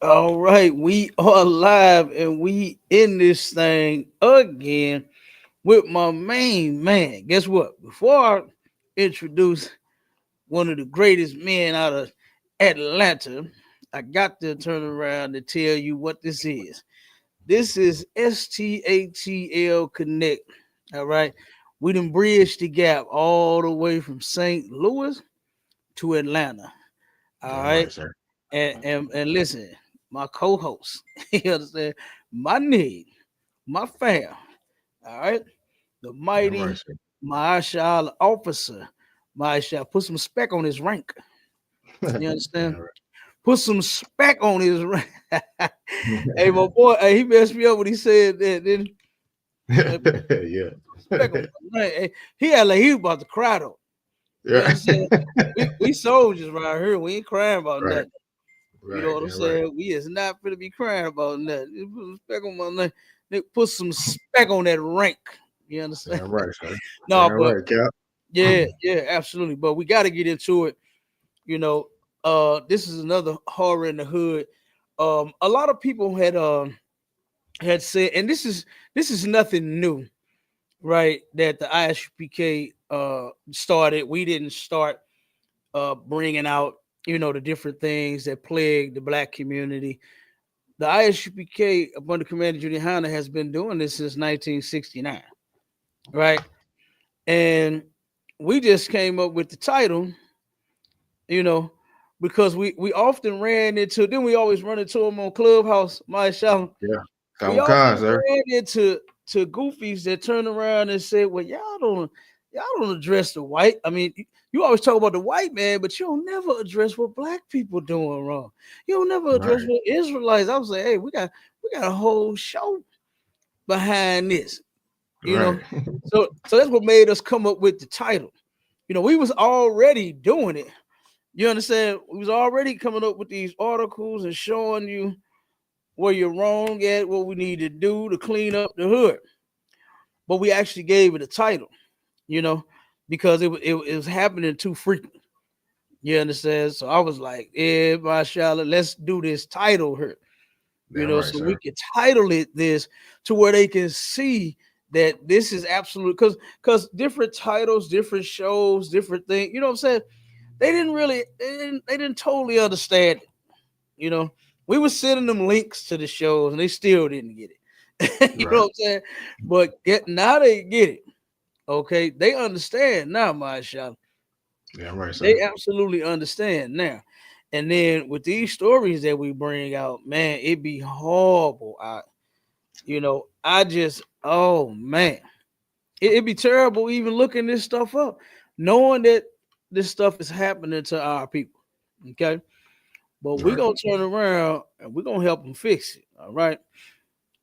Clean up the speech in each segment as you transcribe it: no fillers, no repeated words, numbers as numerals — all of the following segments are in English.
All right, we are live and we in this thing again with my main man. Guess what? Before I introduce one of the greatest men out of Atlanta, I got to turn around to tell you what this is. This is STATL Connect. All right. We done bridged the gap all the way from St. Louis to Atlanta. All Damn right. right, sir. And listen, my co-host, you understand, my nigga, my fam, all right, the Damn right, mighty sir. Marshall officer, Marshall, put some spec on his rank. You understand? Damn Put some spec on his rank. Hey, my right. boy, hey, he messed me up when he said that. Then Yeah. spec on my rank. Hey, he had like he was about to cry though. You Yeah. understand? We soldiers right here. We ain't crying about Right. nothing. You know Right. what I'm Damn right. saying? We is not gonna be crying about nothing. You put some spec on my name. They put some spec on that rank. You understand? Damn right, sir. No, Damn but right, Cap. yeah, yeah, absolutely. But we got to get into it. You know, this is another horror in the hood. A lot of people had said, and this is nothing new, right? That the ISUPK started. We didn't start bringing out, the different things that plague the black community. The ISUPK, under Commander Junior Hanna, has been doing this since 1969, right? And we just came up with the title, you know, because we often ran into, then we always run into them on Clubhouse, my show. Yeah. We Come often con, sir. ran into goofies that turn around and say, "Well, y'all don't address the white. I mean, you always talk about the white man, but you don't never address what black people doing wrong. You don't never address Right. what Israelites." I was like, "Hey, we got a whole show behind this, you know." Right. So that's what made us come up with the title. We was already doing it. You understand? We was already coming up with these articles and showing you where you're wrong at, what we need to do to clean up the hood. But we actually gave it a title, you know, because it was happening too frequently. You understand? So I was like, "Yeah, my Charlotte, let's do this title here, Damn right, so we sir. can title it this to where they can see that this is absolute." Because different titles, different shows, different things. You know what I'm saying? They didn't totally understand it. You know, we were sending them links to the shows and they still didn't get it. You know Right. what I'm saying? But now they get it. Okay, they understand now, my shot. Damn right, sir. They absolutely understand now. And then with these stories that we bring out, man, it be horrible. I just, oh man, it'd be terrible even looking this stuff up, knowing that this stuff is happening to our people. Okay, but we're Right. gonna turn around and we're gonna help them fix it. All right.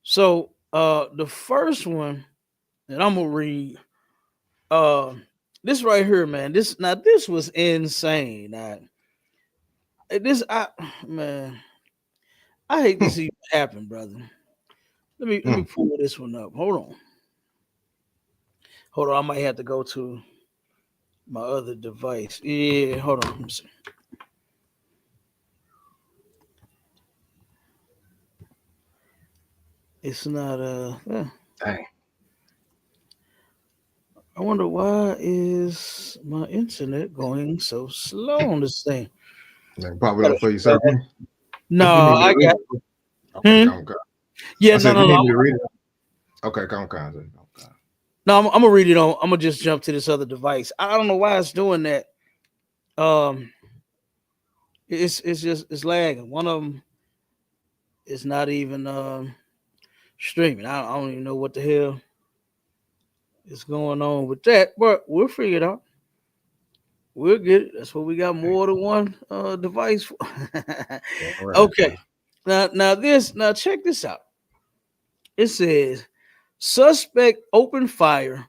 So the first one that I'm gonna read, uh this right here, man. This was insane. This I man, I hate this even happened, brother. Let me Mm. pull this one up. Hold on. Hold on. I might have to go to my other device. Yeah, hold on. Let me see. It's not Dang. I wonder why is my internet going so slow on this thing. Then pop it Gotta up for you, try sir. that. No, If you need me I to read got. it. Okay, Hmm? come con. Yeah, I no, said, if no, you no. need me to read it. Okay, come con, sir. Come con. No, I'm gonna read it on. I'm gonna just jump to this other device. I don't know why it's doing that. Um, it's just it's lagging. One of them is not even streaming. I don't even know what the hell is going on with that, but we'll figure it out. We'll get it. That's what we got Hey, more than one device for. damn right, Okay. sir. Now check this out. It says suspect opened fire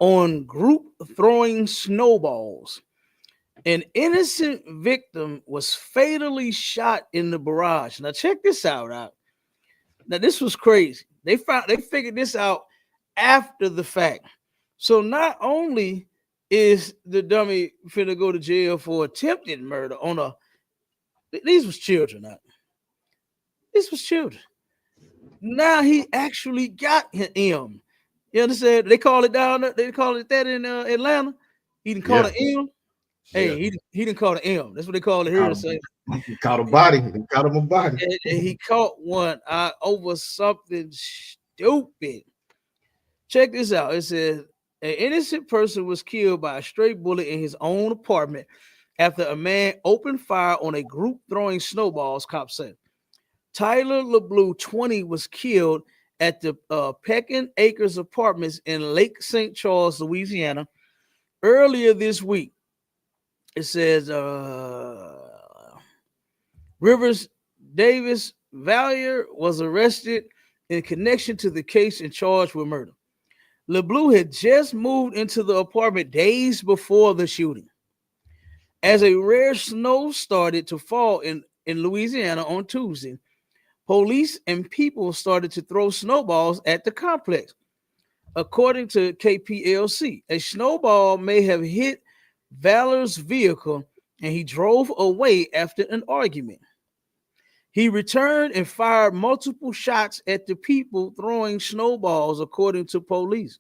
on group throwing snowballs. An innocent victim was fatally shot in the barrage. Now check this out. Now this was crazy. They figured this out after the fact. So not only is the dummy finna go to jail for attempted murder on a these was children. This was children. Now he actually got him. You understand? They call it down there. They call it that in Atlanta. He didn't call Yeah, it M. yeah. Hey, he didn't call it M. That's what they call it here. Caught Say, him. He caught a body. He caught him a body. and he caught one over something stupid. Check this out. It says an innocent person was killed by a stray bullet in his own apartment after a man opened fire on a group throwing snowballs, cops said. Tyler LeBlue, 20, was killed at the Peckin Acres Apartments in Lake St. Charles, Louisiana, earlier this week. It says Rivers Davis Valier was arrested in connection to the case and charged with murder. LeBlue had just moved into the apartment days before the shooting. As a rare snow started to fall in Louisiana on Tuesday, police and people started to throw snowballs at the complex. According to KPLC, a snowball may have hit Valor's vehicle and he drove away after an argument. He returned and fired multiple shots at the people throwing snowballs, according to police.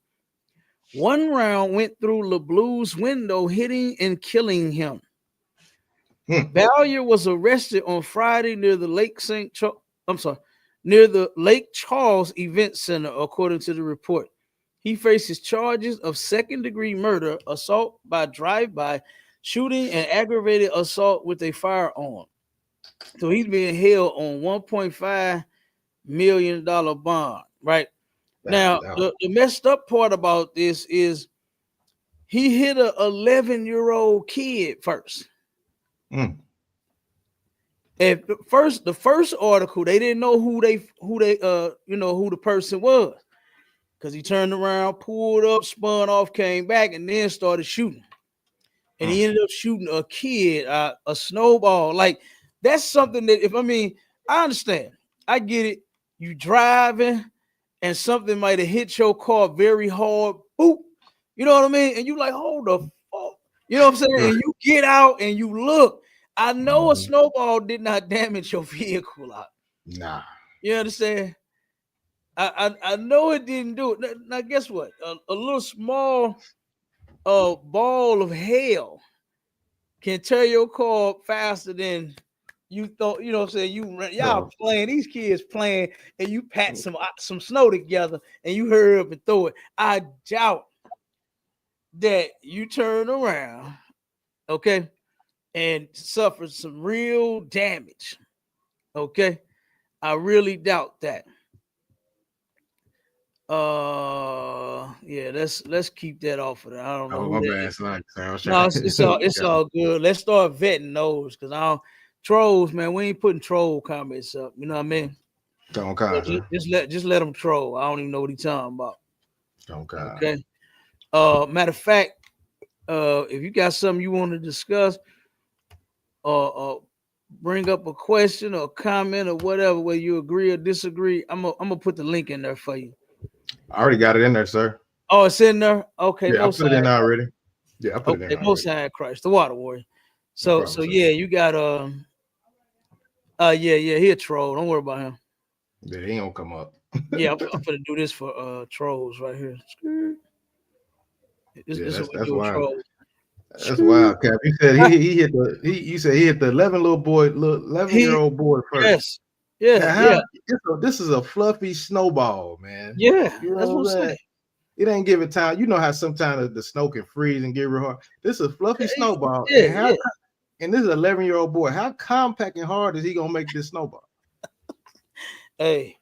One round went through LeBlue's window, hitting and killing him. Valier was arrested on Friday near the Lake Charles Event Center, according to the report. He faces charges of second-degree murder, assault by drive-by, shooting, and aggravated assault with a firearm. So he's being held on $1.5 million bond, right? Now, the messed up part about this is he hit a 11-year-old kid first. At the first article, they didn't know who the person was, because he turned around, pulled up, spun off, came back, and then started shooting. And he ended up shooting a kid, a snowball. Like, that's something that I understand. I get it. You driving and something might have hit your car very hard. Boop. You know what I mean? And you like, hold the fuck. You know what I'm saying? And you get out and you look. I know a snowball did not damage your vehicle out. Nah. You understand? I know it didn't do it. Now guess what? A little small ball of hail can tear your car faster than you thought. You know what I'm saying? Y'all playing, these kids playing, and you pat some snow together and you hurry up and throw it. I doubt that you turn around, okay, and suffer some real damage. Okay. I really doubt that. Yeah, let's keep that off of that. I don't know. Oh, my bad, son. No, it's all good. Let's start vetting those, because I don't trolls, man. We ain't putting troll comments up. You know what I mean? Don't just let them troll. I don't even know what he's talking about. Okay. Matter of fact, if you got something you want to discuss, or bring up a question or comment or whatever, whether you agree or disagree, I'm gonna put the link in there for you. I already got it in there, sir. Oh, it's in there. Okay, yeah, I put it in already. Yeah, I put it in. Most High Christ, the Water Warrior. So yeah, you got he a troll. Don't worry about him. Yeah, he ain't gonna come up. Yeah, I'm gonna do this for trolls right here. That's wild. That's wild, Cap. You said he hit the you said he hit the 11-year-old boy first. Yeah. This is a fluffy snowball, man. Yeah, you know that's what I'm saying. It ain't give it time. You know how sometimes the snow can freeze and get real hard. This is a fluffy snowball. And this is an 11-year-old boy. How compact and hard is he gonna make this snowball? Hey,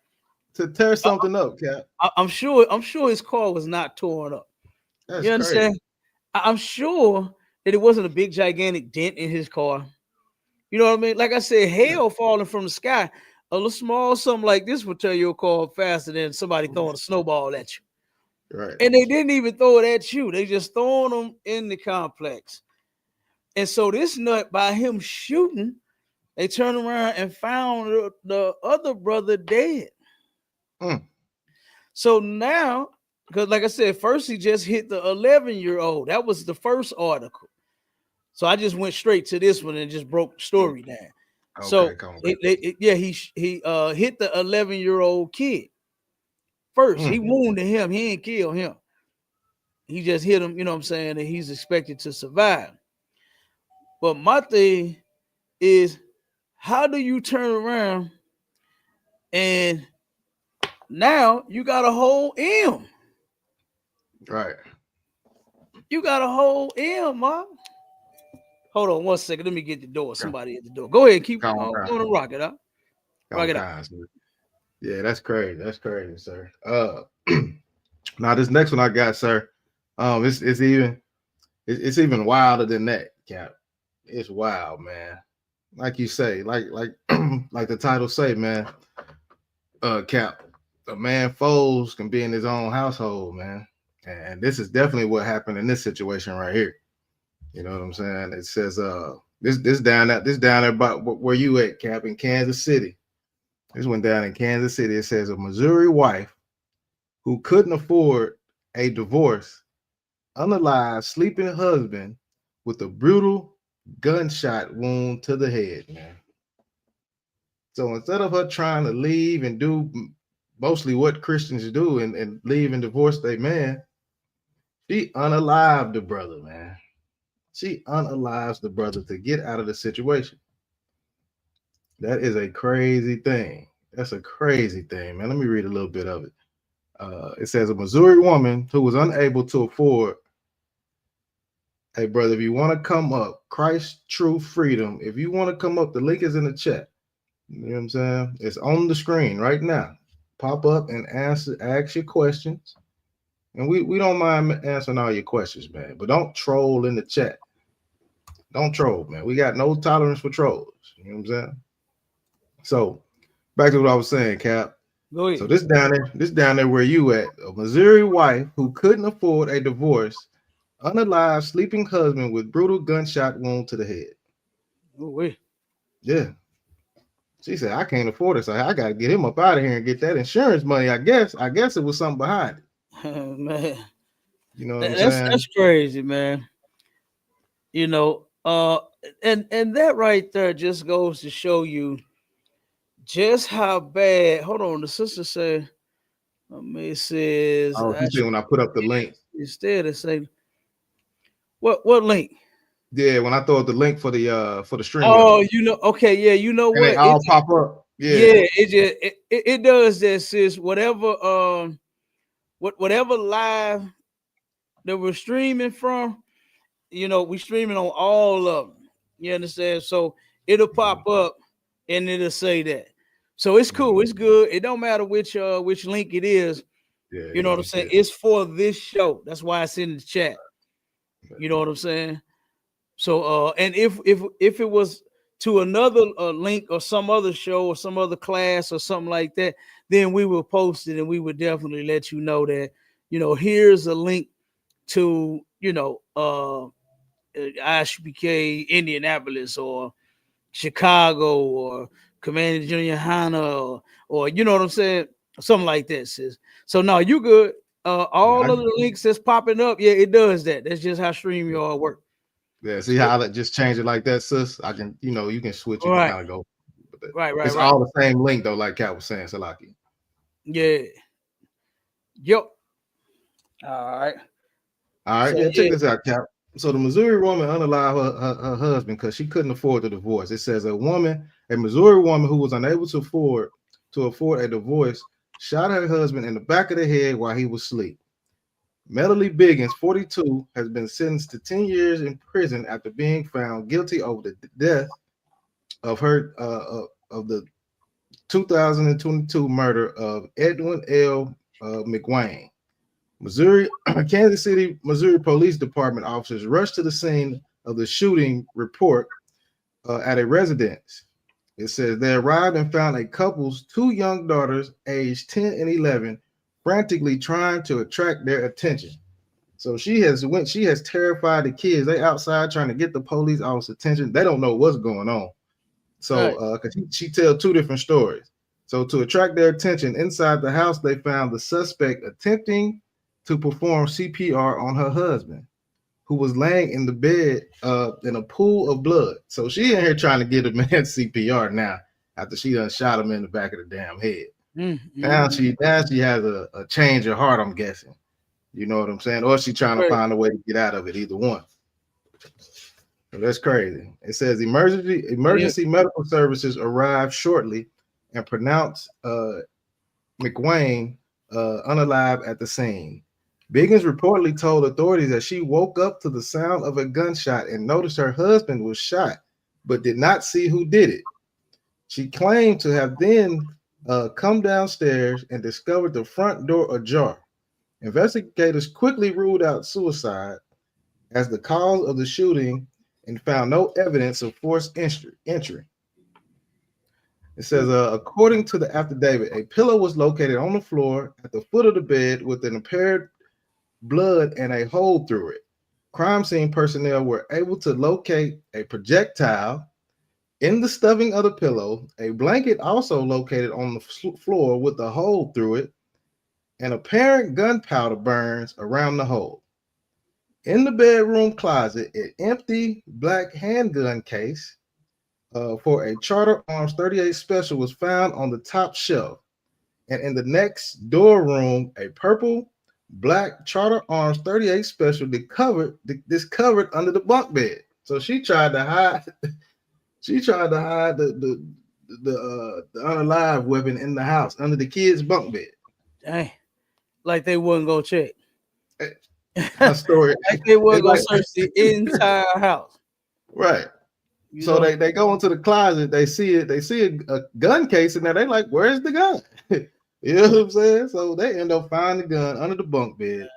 to tear something up, Cap. I'm sure his car was not torn up. That's you understand? Crazy. I'm sure that it wasn't a big gigantic dent in his car. You know what I mean? Like I said, hail falling from the sky, a little small something like this would tear your car faster than somebody throwing a snowball at you. Right. And they didn't even throw it at you. They just throwing them in the complex. And so this nut, by him shooting, they turned around and found the other brother dead. So now, because like I said, first he just hit the 11-year-old. That was the first article. So I just went straight to this one and just broke the story down. So Okay, come on. yeah, he hit the 11-year-old kid first. He wounded him. He ain't killed him. He just hit him. You know what I'm saying? And he's expected to survive. But my thing is, how do you turn around and now you got a whole M? Right. You got a whole M, mom. Hold on 1 second. Let me get the door. Somebody at the door. Go ahead. Keep Come on, going to rock it out. Rock it out. guys. Yeah, that's crazy. That's crazy, sir. Now this next one I got, sir. It's even wilder than that, Cap. It's wild, man. Like you say, like the title say, man. Cap, a man foes can be in his own household, man. And this is definitely what happened in this situation right here. You know what I'm saying? It says, this down there about where you at, Cap, in Kansas City. This went down in Kansas City. It says a Missouri wife who couldn't afford a divorce unalived sleeping husband with a brutal gunshot wound to the head, man. So instead of her trying to leave and do mostly what Christians do and leave and divorce their man, she unalived the brother, man. She unalives the brother to get out of the situation. That is a crazy thing. That's a crazy thing, man. Let me read a little bit of it. It says a Missouri woman who was unable to afford. Hey, brother, if you want to come up, Christ True Freedom. If you want to come up, the link is in the chat. You know what I'm saying? It's on the screen right now. Pop up and ask your questions. And we don't mind answering all your questions, man. But don't troll in the chat. Don't troll, man. We got no tolerance for trolls. You know what I'm saying? So back to what I was saying, Cap. Go ahead. So this down there where you at, a Missouri wife who couldn't afford a divorce, unalived sleeping husband with brutal gunshot wound to the head. Oh, wait. Yeah. She said, I can't afford it. So I got to get him up out of here and get that insurance money. I guess it was something behind it. Man. You know what I'm saying? That's crazy, man. You know, and that right there just goes to show you just how bad. Hold on, the sister said, it says, Oh, she said when I put up the link. instead of say, what link? Yeah, when I throw up the link for the stream. Oh, you know, okay, yeah, you know and what? they all pop up. Yeah, it does that, sis. Whatever whatever live that we're streaming from, you know, we streaming on all of them. You understand? So it'll pop up and it'll say that. So it's cool. It's good. It don't matter which link it is. Yeah, you know what I'm saying? It's for this show. That's why it's in the chat. You know what I'm saying? So and if it was to another link or some other show or some other class or something like that, then we will post it and we would definitely let you know that, you know, here's a link to, you know, ISUPK Indianapolis or Chicago or Commander Junior YAHANNA or you know what I'm saying? Something like that, sis. So no, you good. All of the links that's popping up, yeah, it does that. That's just how StreamYard work. Yeah, see how I just change it like that, sis? I can, you know, you can switch it and kind of go. Right. It's all the same link though, like Cat was saying, Salaki. Yeah. Yep. All right. So, yeah, check this out, Cap. So the Missouri woman unalived her husband because she couldn't afford the divorce. It says a Missouri woman who was unable to afford a divorce, shot her husband in the back of the head while he was asleep. Melody Biggins, 42, has been sentenced to 10 years in prison after being found guilty over the death of her of the 2022 murder of Edwin L. McWayne. Kansas City, Missouri Police Department officers rushed to the scene of the shooting report at a residence. It says they arrived and found a couple's two young daughters, aged 10 and 11, frantically trying to attract their attention. So she has terrified the kids. They outside trying to get the police officer's attention. They don't know what's going on. So because she tells two different stories. So to attract their attention, inside the house, they found the suspect attempting to perform CPR on her husband. who was laying in the bed in a pool of blood. So she in here trying to get a man CPR now after she done shot him in the back of the damn head. Now she has a change of heart, I'm guessing. You know what I'm saying? Or she trying to Right. find a way to get out of it, either one. So that's crazy. It says Yeah. emergency medical services arrived shortly and pronounced McWayne unalive at the scene. Biggins reportedly told authorities that she woke up to the sound of a gunshot and noticed her husband was shot, but did not see who did it. She claimed to have then come downstairs and discovered the front door ajar. Investigators quickly ruled out suicide as the cause of the shooting and found no evidence of forced entry. It says, according to the affidavit, a pillow was located on the floor at the foot of the bed with an apparent blood and a hole through it. Crime scene personnel were able to locate a projectile in the stuffing of the pillow, a blanket also located on the floor with a hole through it, and apparent gunpowder burns around the hole. In the bedroom closet, an empty black handgun case for a Charter Arms 38 Special was found on the top shelf. And in the next door room, a purple black Charter Arms 38 Special discovered under the bunk bed. So she tried to hide. She tried to hide the unalive weapon in the house under the kids' bunk bed. Dang. Like they wasn't gonna check. Her story, Like they wasn't it's gonna like search the entire house. right. You So know? they go into the closet, they see it, they see a gun case in there. They like, where's the gun? You know what I'm saying? So they end up finding the gun under the bunk bed.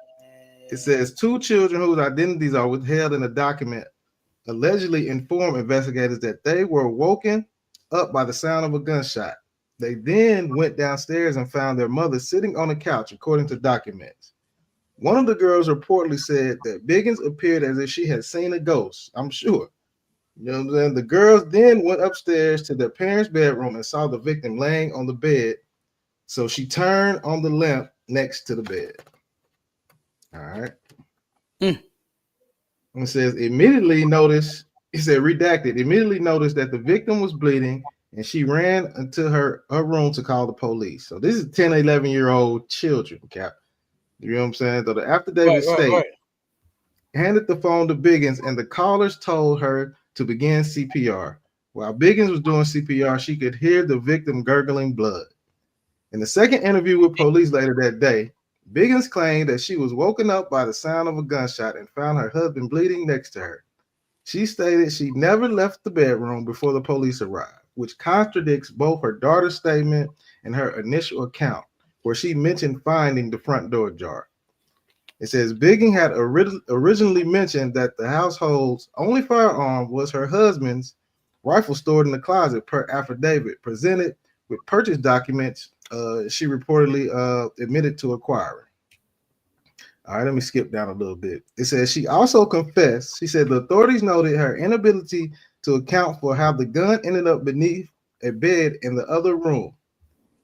It says two children whose identities are withheld in a document allegedly informed investigators that they were woken up by the sound of a gunshot. They then went downstairs and found their mother sitting on a couch, according to documents. One of the girls reportedly said that Biggins appeared as if she had seen a ghost. I'm sure. You know what I'm saying? The girls then went upstairs to their parents' bedroom and saw the victim laying on the bed. So she turned on the lamp next to the bed. All right. Mm. And it says immediately noticed, it said redacted, immediately noticed that the victim was bleeding and she ran into her room to call the police. So this is 10, 11-year-old children, Cap. You know what I'm saying? So the affidavit Right. state handed the phone to Biggins and the callers told her to begin CPR. While Biggins was doing CPR, she could hear the victim gurgling blood. In the second interview with police later that day, Biggins claimed that she was woken up by the sound of a gunshot and found her husband bleeding next to her. She stated she never left the bedroom before the police arrived, which contradicts both her daughter's statement and her initial account, where she mentioned finding the front door ajar. It says Biggins had originally mentioned that the household's only firearm was her husband's rifle stored in the closet per affidavit presented with purchase documents she reportedly admitted to acquiring. All right, let me skip down a little bit. It says she also confessed. She said the authorities noted her inability to account for how the gun ended up beneath a bed in the other room.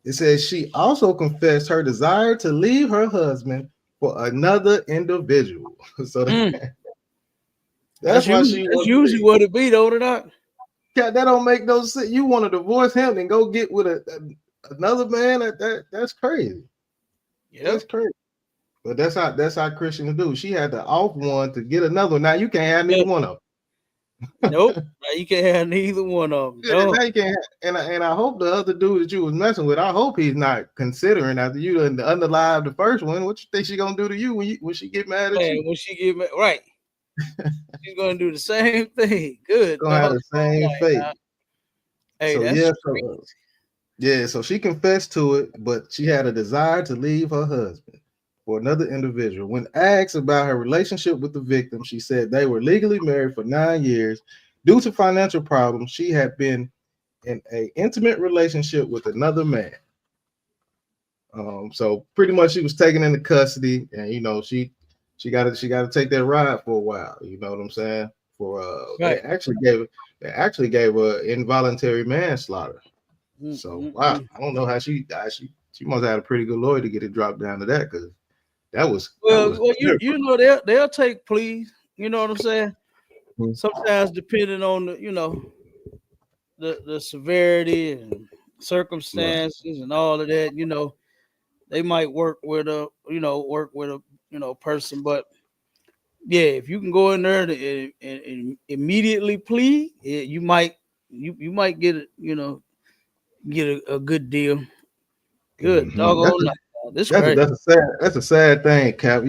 It says she also confessed her desire to leave her husband for another individual. So that's why she That's wanted to usually leave. what it be, though, or not. That don't make no sense. You want to divorce him and go get with another man? That's crazy. Yep. That's crazy. But that's how Christians do. She had to off one to get another. Now you can't have neither one of them. Nope. Now you can't have neither one of them. Yeah, No. now you can't. And I hope the other dude that you was messing with, I hope he's not considering after you done underlive the first one. What you think she gonna do to you when she get mad at Man, you? when she get mad, right, she's gonna do the same thing. Good Gonna have dog. the same fate. Hey, So that's yeah, crazy. so she confessed to it, but she had a desire to leave her husband for another individual. When asked about her relationship with the victim, she said they were legally married for 9 years. Due to financial problems, she had been in an intimate relationship with another man. So pretty much she was taken into custody, and she got to take that ride for a while. You know what I'm saying? For Right. they actually gave her involuntary manslaughter. So wow, I don't know how she must have had a pretty good lawyer to get it dropped down to that, because that was Well, you know they'll take pleas. You know what I'm saying? Mhm. Sometimes depending on the severity and Right. circumstances and all of that, they might work with a person. But yeah, if you can go in there and immediately plead, yeah, you might get a good deal. Good Mhm. doggone night. This crazy. That's a sad thing, Cap.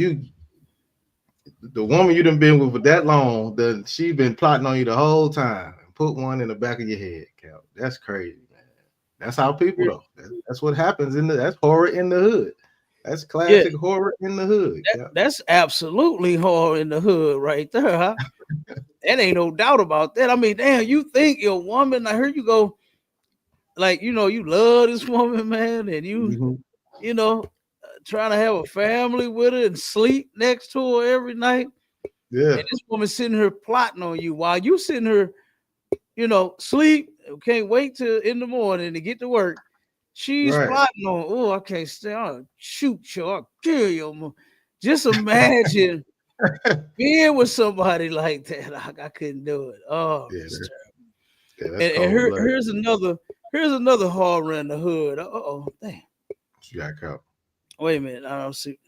The woman you done been with for that long, she been plotting on you the whole time. Put one in the back of your head, Cap. That's crazy, man. That's how people though. That's what happens that's horror in the hood. That's Yeah, classic horror in the hood, Cap. that's absolutely hard in the hood right there, huh? That ain't no doubt about that. I mean, damn, you think your woman, I heard you go, like, you love this woman, man, and Mhm. you know, trying to have a family with her and sleep next to her every night. Yeah, And this woman sitting here plotting on you while you sitting here, sleep, can't wait till in the morning to get to work. She's right. plotting on, oh, I can't stay. I'll shoot you, I'll kill you. Just imagine being with somebody like that. I couldn't do it. Oh, Yeah, it's terrible. that's And cold blooded. here's another horror in the hood. Oh, damn. You got Cap. Wait a minute. I don't see.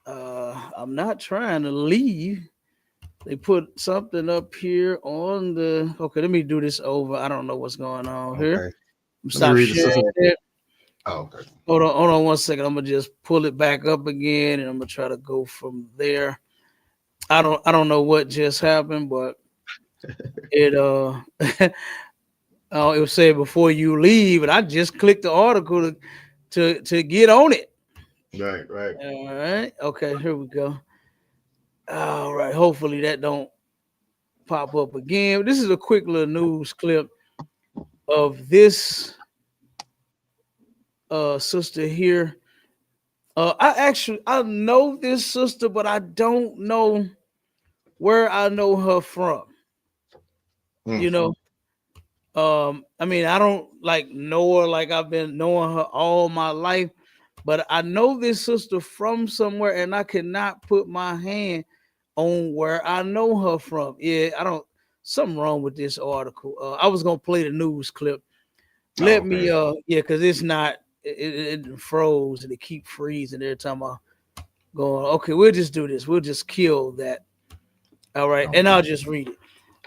I'm not trying to leave. They put something up here on the. Okay, let me do this over. I don't know what's going on here. Okay. Let me Stop read the sharing sister. it. Oh, okay. Hold on 1 second. I'm gonna just pull it back up again, and I'm gonna try to go from there. I don't know what just happened, but it it was said before you leave, and I just clicked the article to get on it. Right, right. All right, okay, here we go. All right, hopefully that don't pop up again. This is a quick little news clip of this sister here. I know this sister, but I don't know where I know her from. Mm, You know, I mean, I don't like know her like I've been knowing her all my life, but I know this sister from somewhere, and I cannot put my hand on where I know her from. Yeah, I don't. Something wrong with this article. I was gonna play the news clip. oh, Let me, okay. yeah, because it's not. It froze and it keep freezing every time I go on. Okay, we'll just do this. We'll just kill that. All right, and Okay. I'll just read it.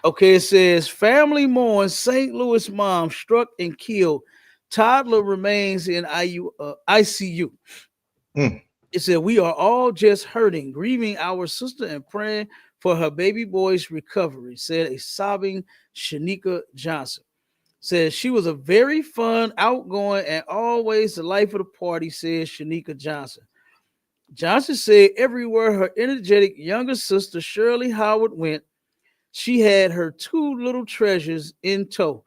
Okay, it says family mourns St. Louis mom struck and killed. Toddler remains in ICU. Mm, It said we are all just hurting, grieving our sister and praying for her baby boy's recovery, said a sobbing Shanika Johnson. Says she was a very fun, outgoing, and always the life of the party, says Shanika Johnson. Johnson said everywhere her energetic younger sister Shirley Howard went, she had her two little treasures in tow,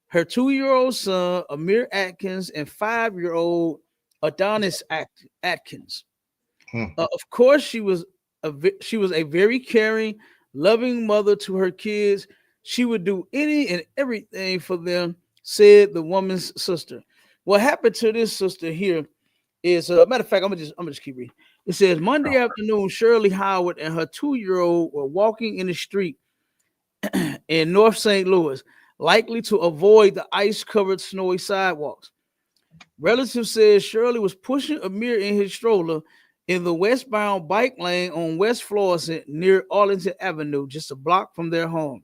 her 2-year-old son, Amir Atkins, and 5-year-old Adonis Atkins. mm. Of course, she was a very caring, loving mother to her kids. She would do any and everything for them, said the woman's sister. What happened to this sister here is, matter of fact, I'm gonna just keep reading. It says Monday Oh, afternoon, Shirley Howard and her 2-year-old were walking in the street in North St. Louis, likely to avoid the ice-covered snowy sidewalks. Relatives said Shirley was pushing Amir in his stroller in the westbound bike lane on West Florissant near Arlington Avenue, just a block from their home.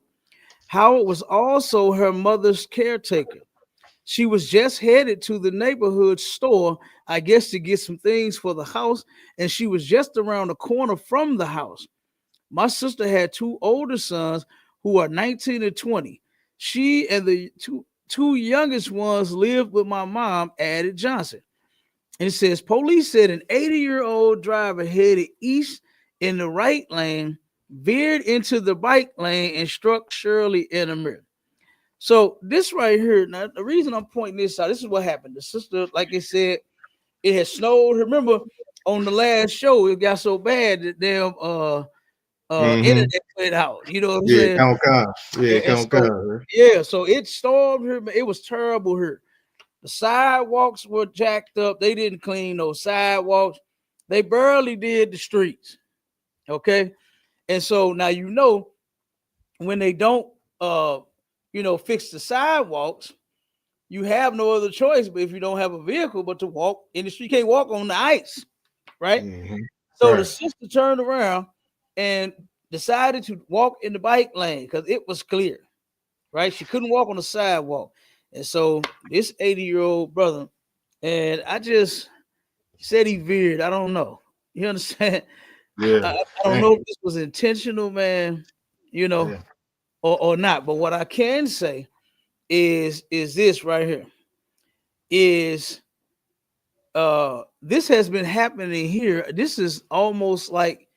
Howard was also her mother's caretaker. She was just headed to the neighborhood store, I guess, to get some things for the house, and she was just around the corner from the house. My sister had two older sons who are 19 and 20. She and the two youngest ones lived with my mom, added Johnson. And it says police said an 80-year-old driver headed east in the right lane, veered into the bike lane, and struck Shirley in the mirror. So this right here, now the reason I'm pointing this out, this is what happened. The sister, like it said, it had snowed. Remember on the last show, it got so bad that damn mm-hmm. internet went out. You know what I'm Yeah, saying? count, count. Yeah, And count, so count. yeah, so it stormed here. It was terrible here. The sidewalks were jacked up. They didn't clean those sidewalks. They barely did the streets. Okay. And so now when they don't fix the sidewalks, you have no other choice but if you don't have a vehicle but to walk in the street. You can't walk on the ice, right? Mm-hmm. So the Right. sister turned around and decided to walk in the bike lane because it was clear, right? She couldn't walk on the sidewalk. And so this 80-year-old brother, and I just said he veered. I don't know. You understand? I, Yeah. I don't Dang. know if this was intentional, man, you know, Yeah. or not. But what I can say is this right here is this has been happening here. This is almost like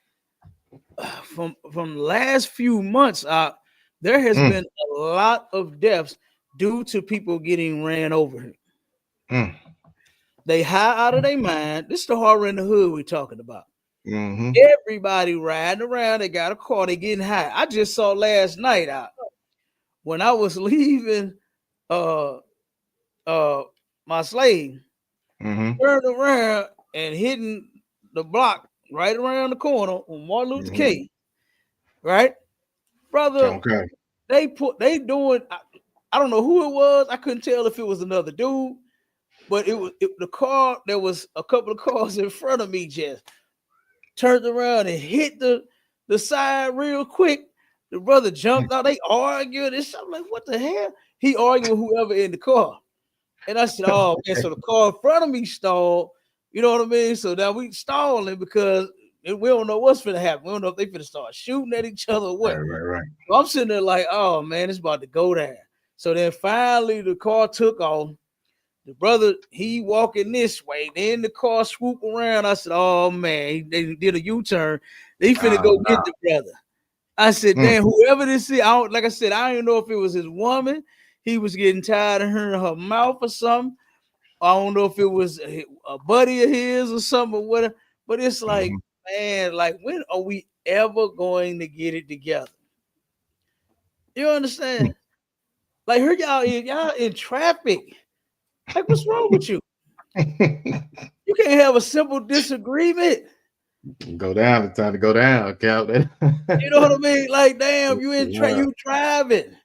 from last few months there has Mm, been a lot of deaths due to people getting ran over here. mm, They high out of their mind. This is the horror in the hood we're talking about. mm-hmm. Everybody riding around, they got a car, they getting high. I just saw last night when I was leaving uh uh my slave, Mm-hmm. turned around and hitting the block right around the corner on Martin Luther Mm-hmm. King, right? Brother, Okay. they doing I don't know who it was. I couldn't tell if it was another dude, but the car. There was a couple of cars in front of me. Just turned around and hit the side real quick. The brother jumped out. They arguing and something like, what the hell? He arguing with whoever in the car. And I said, oh man, so the car in front of me stalled. You know what I mean? So now we stalling because we don't know what's gonna happen. We don't know if they finna start shooting at each other or Right, what. right, right. So I'm sitting there like, oh man, it's about to go down. So then finally the car took off. The brother, he walking this way. Then the car swoop around. I said, oh man, they did a U-turn. They finna Oh go no. get the brother. I said, Mm, damn, whoever this is, I don't, like I said, I don't know if it was his woman. He was getting tired of hearing her mouth or something. I don't know if it was a buddy of his or something or whatever. But it's like, mm-hmm. man, like when are we ever going to get it together? You understand? Like here y'all in traffic. Like what's wrong with you? You can't have a simple disagreement. Go down. It's time to go down, Cap. You know what I mean? Like damn, Wow. you driving.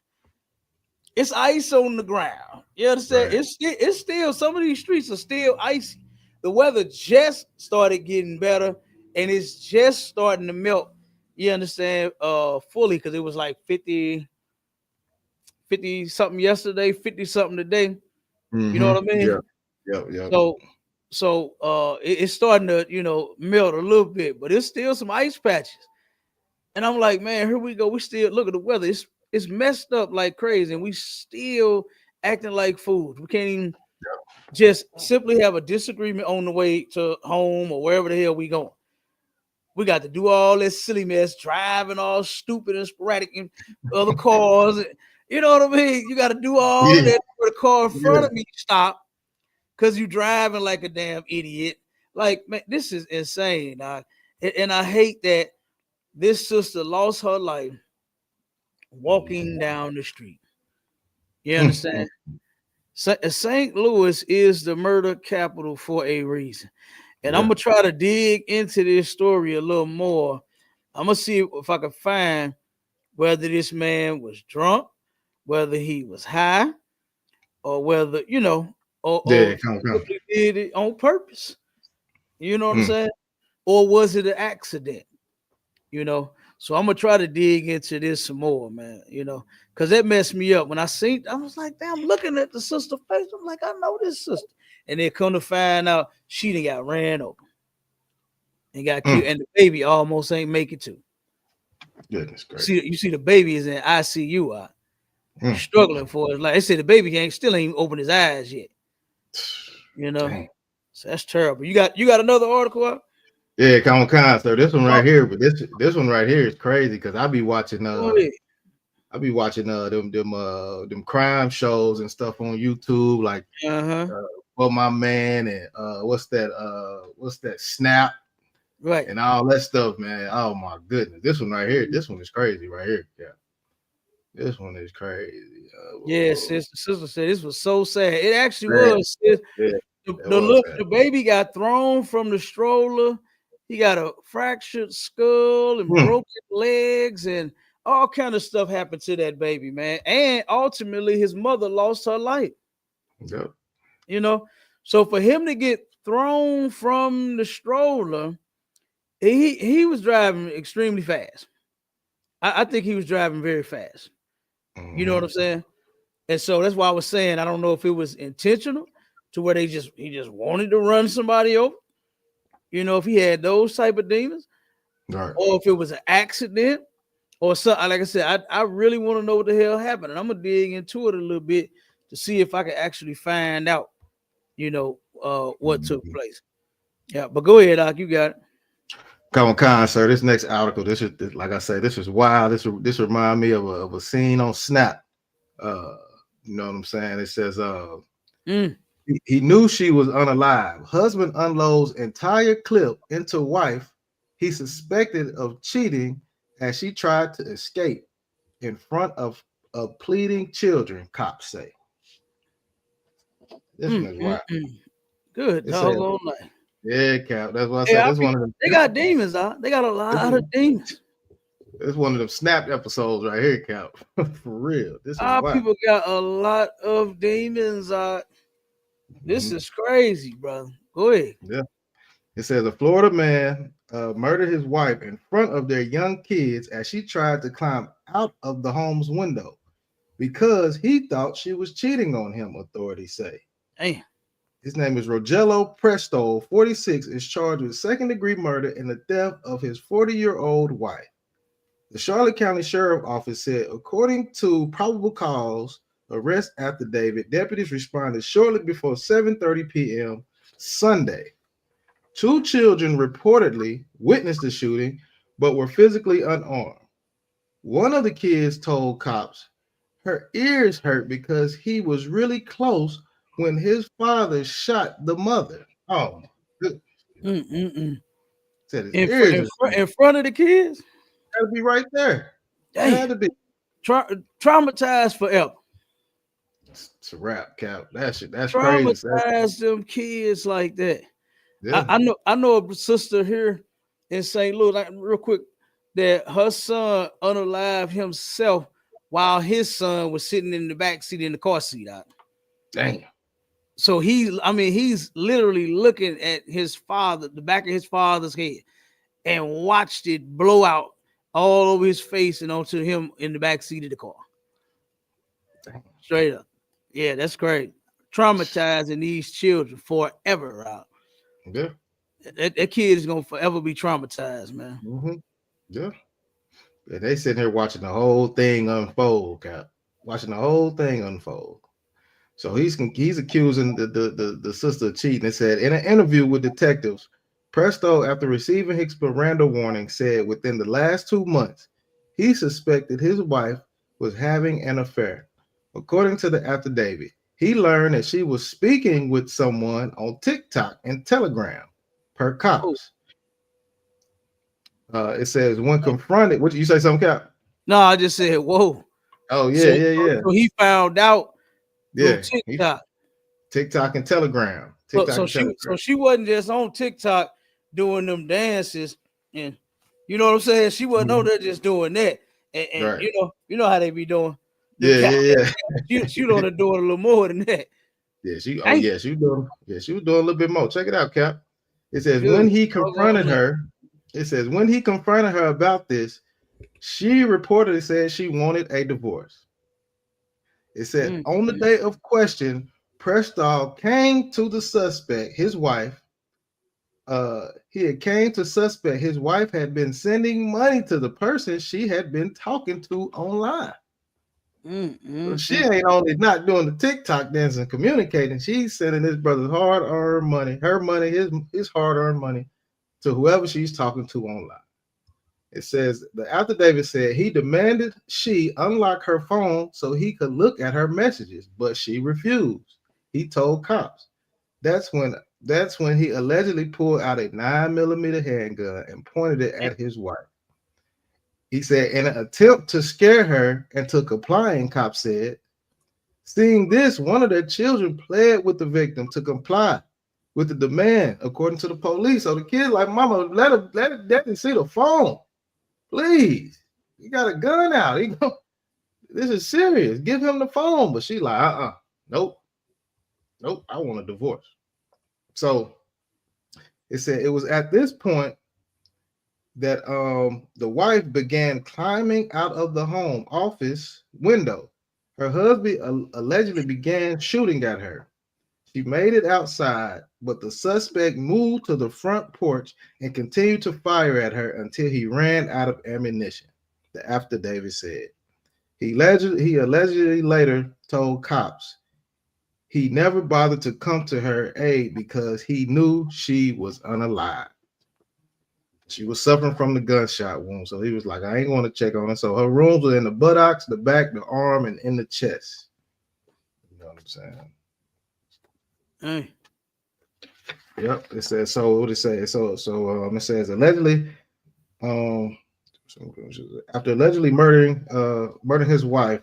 It's ice on the ground. You understand? Right. It's still some of these streets are still icy. The weather just started getting better and it's just starting to melt. You understand? Fully because it was like 50 something yesterday, 50 something today. You know Mm-hmm. what I Yep. mean? Yep. Yep. So it's starting to melt a little bit, but it's still some ice patches. And I'm like, man, here we go. We still look at the weather. It's messed up like crazy, and we still acting like fools. We can't even just simply have a disagreement on the way to home or wherever the hell we going. We got to do all this silly mess, driving all stupid and sporadic in other cars. You know what I mean? You got to do all of Yeah. that for the car in front Yeah. of me to stop because you driving like a damn idiot. Like, man, this is insane. And I hate that this sister lost her life walking down the street. You Mm, mm, understand? St. Louis is the murder capital for a reason. And I'm yeah. gonna try to dig into this story a little more. I'm gonna see if I can find whether this man was drunk, whether he was high, or whether or Yeah. Come, come. simply did it on purpose. You know what I'm Mm, saying? Or was it an accident? you know. So I'm gonna try to dig into this some more, man. Because that messed me up when I seen. I was like, damn, I'm looking at the sister face. I'm like, I know this sister, and then come to find out she done got ran over and got killed, mm. and the baby almost ain't make it to. Goodness gracious. You see, the baby is in ICU, Mm. struggling for it. Like they said, the baby ain't still ain't opened his eyes yet. You know, Dang. so that's terrible. You got another article up? Yeah, come on, so this one Oh, right here, but this one right here is crazy because go ahead. I be watching them crime shows and stuff on YouTube, like Uh huh. for my man and what's that Snap Right. and all that stuff, man. Oh my goodness, this one right here, this one is crazy right here. Yeah, this one is crazy. Yes, sister said this was so sad. It actually Man, was. Sis. yeah, The, it the was look, sad. the baby got thrown from the stroller He got a fractured skull and Mm. broken legs and all kind of stuff happened to that baby, man. And ultimately, his mother lost her life. Yep. You know, so for him to get thrown from the stroller, he was driving extremely fast. I think he was driving very fast. You know Mm-hmm. what I'm saying? And so that's why I was saying I don't know if it was intentional to where he just wanted to run somebody over. You know, if he had those type of demons, Right. or if it was an accident, or something. Like I said, I really want to know what the hell happened, and I'm gonna dig into it a little bit to see if I can actually find out. You know, what took Mm-hmm. place. Yeah, but go ahead, Doc. You got it. Come on, sir. This next article, like I say, this is wild. This remind me of a scene on Snap. Uh, you know what I'm saying? It says, Mm, he knew she was unalive. Husband unloads entire clip into wife he suspected of cheating as she tried to escape in front of pleading children. Cops say this one is wild. mm. Good It says, doggone life. yeah, Cap. That's what I Hey, said. our This one people, of them. they got demons, out. They got a This, lot of demons. this one of them snapped episodes right here, Cap. For real. This is Our wild. people got a lot of demons. This Mhm. is crazy, brother. Go ahead. Yeah. It says a Florida man murdered his wife in front of their young kids as she tried to climb out of the home's window because he thought she was cheating on him, authorities say. Damn. His name is Rogelio Presto, 46, is charged with second-degree murder and the theft of his 40-year-old wife. The Charlotte County Sheriff Office said, according to probable cause arrest affidavit, deputies responded shortly before 7:30 p.m. Sunday. Two children reportedly witnessed the shooting, but were physically unarmed. One of the kids told cops her ears hurt because he was really close when his father shot the mother. Oh, good. Mm. Said his ears was In front of the kids. had to be right there. Damn. Had to be. Traumatized forever. It's a wrap, Cap. That shit. That's crazy. Traumatize them kids like that. Yeah. I know a sister here in St. Louis, like real quick, that her son unalived himself while his son was sitting in the back seat in the car seat out. Damn. So he's literally looking at his father, the back of his father's head, and watched it blow out all over his face and onto him in the back seat of the car. Damn. Straight up. Yeah, that's great. Traumatizing these children forever, Rob. Yeah. That kid is gonna forever be traumatized, man. Mm-hmm. Yeah. And they sitting here watching the whole thing unfold, Cap. Watching the whole thing unfold. So he's accusing the sister of cheating. It said in an interview with detectives, Presto, after receiving his Miranda warning, said within the last 2 months he suspected his wife was having an affair. According to the affidavit, he learned that she was speaking with someone on TikTok and Telegram. Per Oh, cops, it says when confronted, what you say, something, Cap? no, I just said, whoa. Oh yeah, So, yeah, yeah, so he found out through yeah. TikTok. TikTok and Telegram, So, TikTok and Telegram. she wasn't just on TikTok doing them dances, and you know what I'm saying. She wasn't on Mhm. there just doing that, and Right. you know how they be doing them Yeah, kind yeah, of yeah. she on there doing a little more than that. Yeah, she. Oh, Hey, yeah, she was doing. Yeah, she was doing a little bit more. Check it out, Cap. It says good. when he Doggone confronted that. her. It says when he confronted her about this, she reportedly said she wanted a divorce. It said on the Mm. day of question, Prestall came to the suspect, his wife. He had came to suspect his wife had been sending money to the person she had been talking to online. So she Mm. ain't only not doing the TikTok dance and communicating, she's sending his brother's hard-earned money, her money, his hard-earned money to whoever she's talking to online. It says the affidavit said he demanded she unlock her phone so he could look at her messages, but she refused. He told cops. That's when that's when he allegedly pulled out a 9mm handgun and pointed it at his wife. He said in an attempt to scare her into complying, cops said. Seeing this, one of their children pled with the victim to comply. with the demand, according to the police. So the kid like, Mama, let daddy see the phone, please. You got a gun out. This is serious. Give him the phone. But she like, nope, nope. I want a divorce. So it said it was at this point that the wife began climbing out of the home office window. Her husband allegedly began shooting at her. She made it outside, but the suspect moved to the front porch and continued to fire at her until he ran out of ammunition, the affidavit said. He allegedly later told cops he never bothered to come to her aid because he knew she was unalive. She was suffering from the gunshot wound, so he was like, I ain't going to check on her. So her wounds were in the buttocks, the back, the arm, and in the chest. You know what I'm saying? Hey. Yep. It says so. What it says? So it says allegedly, after allegedly murdering his wife,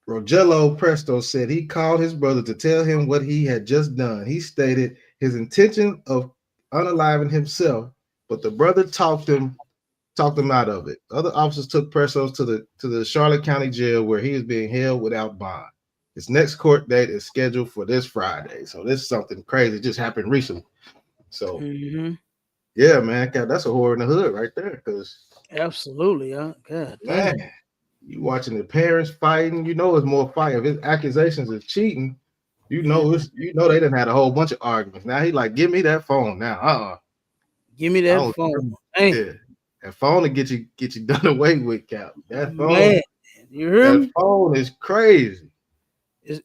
Rogelio Presto said he called his brother to tell him what he had just done. He stated his intention of unaliving himself, but the brother talked him out of it. Other officers took Presto to the Charlotte County Jail where he is being held without bond. His next court date is scheduled for this Friday. So this is something crazy just happened recently. So yeah, man, that's a horror in the hood right there. Because absolutely, God, man, you watching the parents fighting. You know, it's more fight. If it's accusations of cheating, they done had a whole bunch of arguments. Now he like, give me that phone now. Give me that phone. Yeah, that phone to get you done away with, Cap. That phone, man, you hear me? Phone is crazy.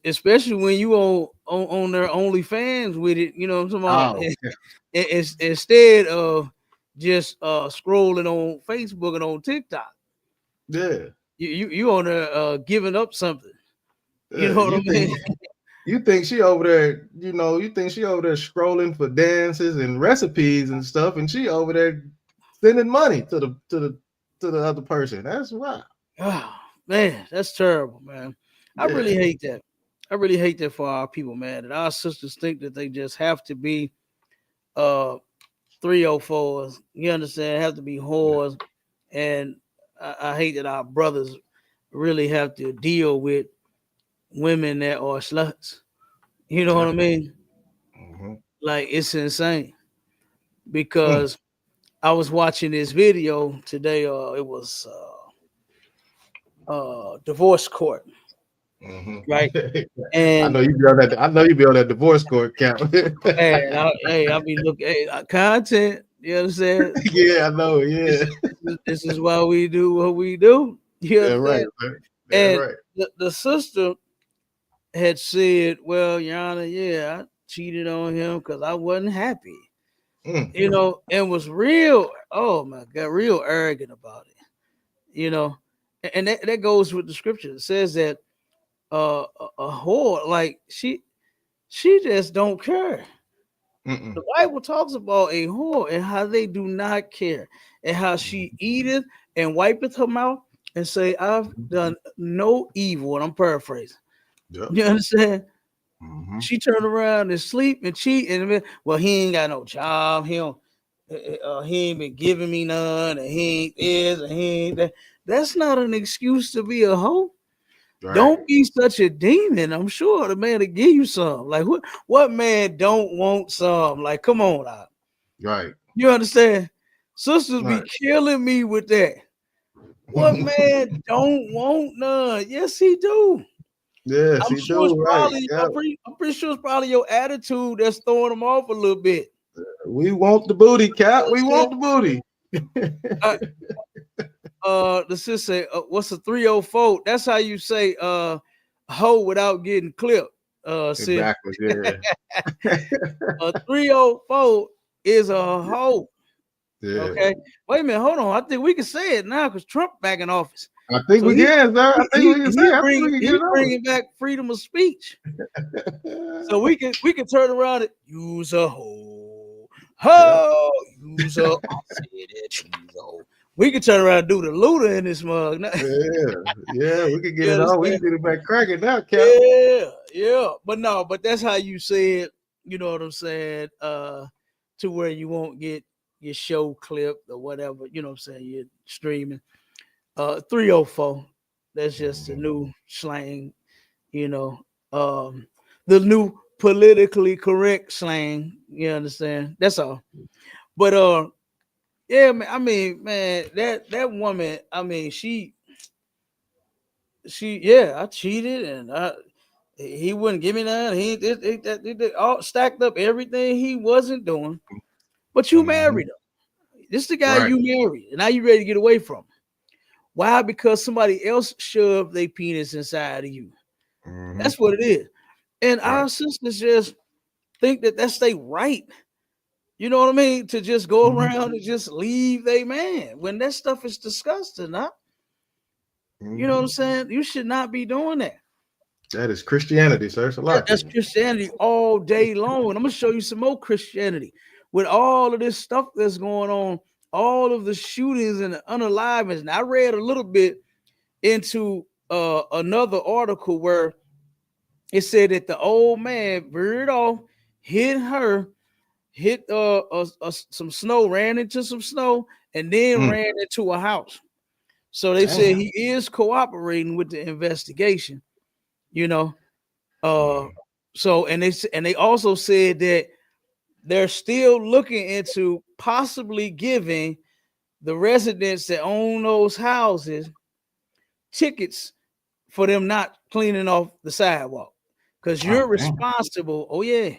Especially when you on their OnlyFans with it, you know what I'm talking about? It's instead of just scrolling on Facebook and on TikTok. Yeah. You on there giving up something. You know what I mean? You think she over there, scrolling for dances and recipes and stuff, and she over there sending money to the other person. That's wild. Oh, man, that's terrible, man. I really hate that. I really hate that for our people, man. That our sisters think that they just have to be 304s. You understand? Have to be whores. And I hate that our brothers really have to deal with women that are sluts. You know what I mean? Like, it's insane. Because I was watching this video today. It was divorce court. Right. And I know you be on that. I know you be on that divorce court, Cap. I'll be looking content. You understand? Yeah, I know. Yeah. This is why we do what we do. You understand? Right. And the sister had said, well, Your Honor, I cheated on him because I wasn't happy. You know, and was real, oh my God, real arrogant about it. You know, and that goes with the scripture. It says that a whore, like she just don't care. The Bible talks about a whore and how they do not care, and how she eateth and wipeth her mouth and say, I've done no evil. And I'm paraphrasing. Yep. You understand? She turned around and sleep and cheat, and well, he ain't got no job. He ain't been giving me none, and he ain't this, and he ain't that. That's not an excuse to be a hoe. Right. Don't be such a demon. I'm sure the man will give you some. Like what man don't want some? Like, come on out. Right. You understand? Sisters be killing me with that. What man don't want none? Yes, he do. Yes, I'm sure it's probably, I'm pretty sure it's probably your attitude that's throwing them off a little bit. We want the booty, Cap. We want the booty. The sister say, what's a 304? That's how you say hoe without getting clipped. Exactly. Yeah. A 304 is a hoe. Yeah. Okay. Wait a minute. Hold on. I think we can say it now because Trump back in office. I think we can, sir. I think we can say it. He's bringing back freedom of speech. So we can turn around and use a hoe. Ho! Use a hoe. We can turn around and do the looter in this mug. Yeah, we can get it on. We can get it back cracking now, Cap. Yeah. But that's how you say it, You know what I'm saying? To where you won't get your show clipped or whatever. You know what I'm saying? You're streaming. 304. That's just a Mhm. new slang. You know, um, the new politically correct slang. You understand? That's all. But yeah, man. I mean, man, that woman. I mean, yeah, I cheated and he wouldn't give me none. He did all stacked up everything he wasn't doing. But you Mhm. married him. This is the guy Right. you married, and now you ready to get away from him. Why? Because somebody else shoved their penis inside of you. Mhm. That's what it is. And Right. our sisters just think that that's they right. You know what I mean? To just go Mhm. around and just leave they man when that stuff is disgusting. Huh? You know what I'm Mhm. saying? You should not be doing that. That is Christianity, sir. It's a lie to That's you. Christianity all day long. And I'm gonna show you some more Christianity with all of this stuff that's going on, all of the shootings and the unalivings. And I read a little bit into another article where it said that the old man veered off, hit her, hit some snow, ran into some snow, and then Mm. ran into a house. So they said Damn. he is cooperating with the investigation. You know, uh, Mm. so and they also said that they're still looking into possibly giving the residents that own those houses tickets for them not cleaning off the sidewalk because Oh, you're damn. responsible. Oh yeah,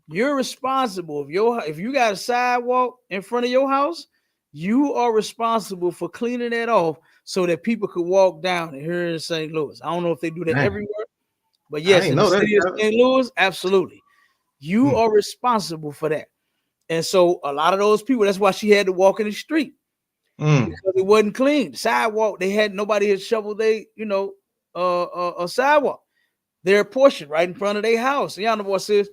you're responsible. If you got a sidewalk in front of your house, you are responsible for cleaning that off so that people could walk down it here in St. Louis. I don't know if they do that Damn. everywhere, but I yes, ain't in the know that, city of Kevin. St. Louis, absolutely, you Mm. are responsible for that. And so a lot of those people, that's why she had to walk in the street Mm. because it wasn't clean. The sidewalk, they had nobody had shoveled a sidewalk, their portion right in front of their house. Y'all know what says.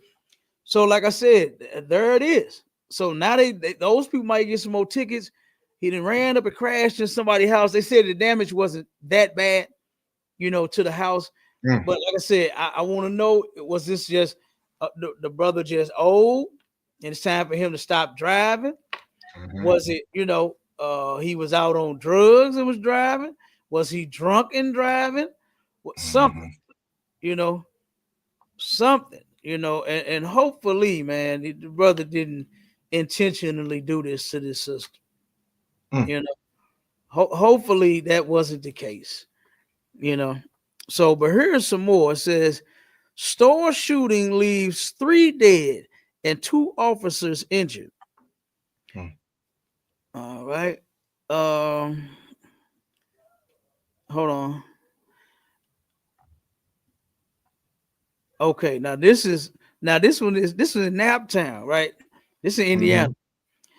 So, like I said, there it is. So now those people might get some more tickets. He then ran up and crashed in somebody's house. They said the damage wasn't that bad, to the house. Mm. But like I said, I want to know, was this just the brother just old and it's time for him to stop driving? Mhm. Was it, he was out on drugs and was driving? Was he drunk and driving? Something, Mhm. you know, something, and hopefully, man, the brother didn't intentionally do this to this sister, Mm. you know. Hopefully that wasn't the case, you know. So, but here's some more. It says store shooting leaves 3 dead and 2 officers injured. Mm. All right. Um, hold on. Okay, this is in Naptown, right? This is in Indiana. Mhm.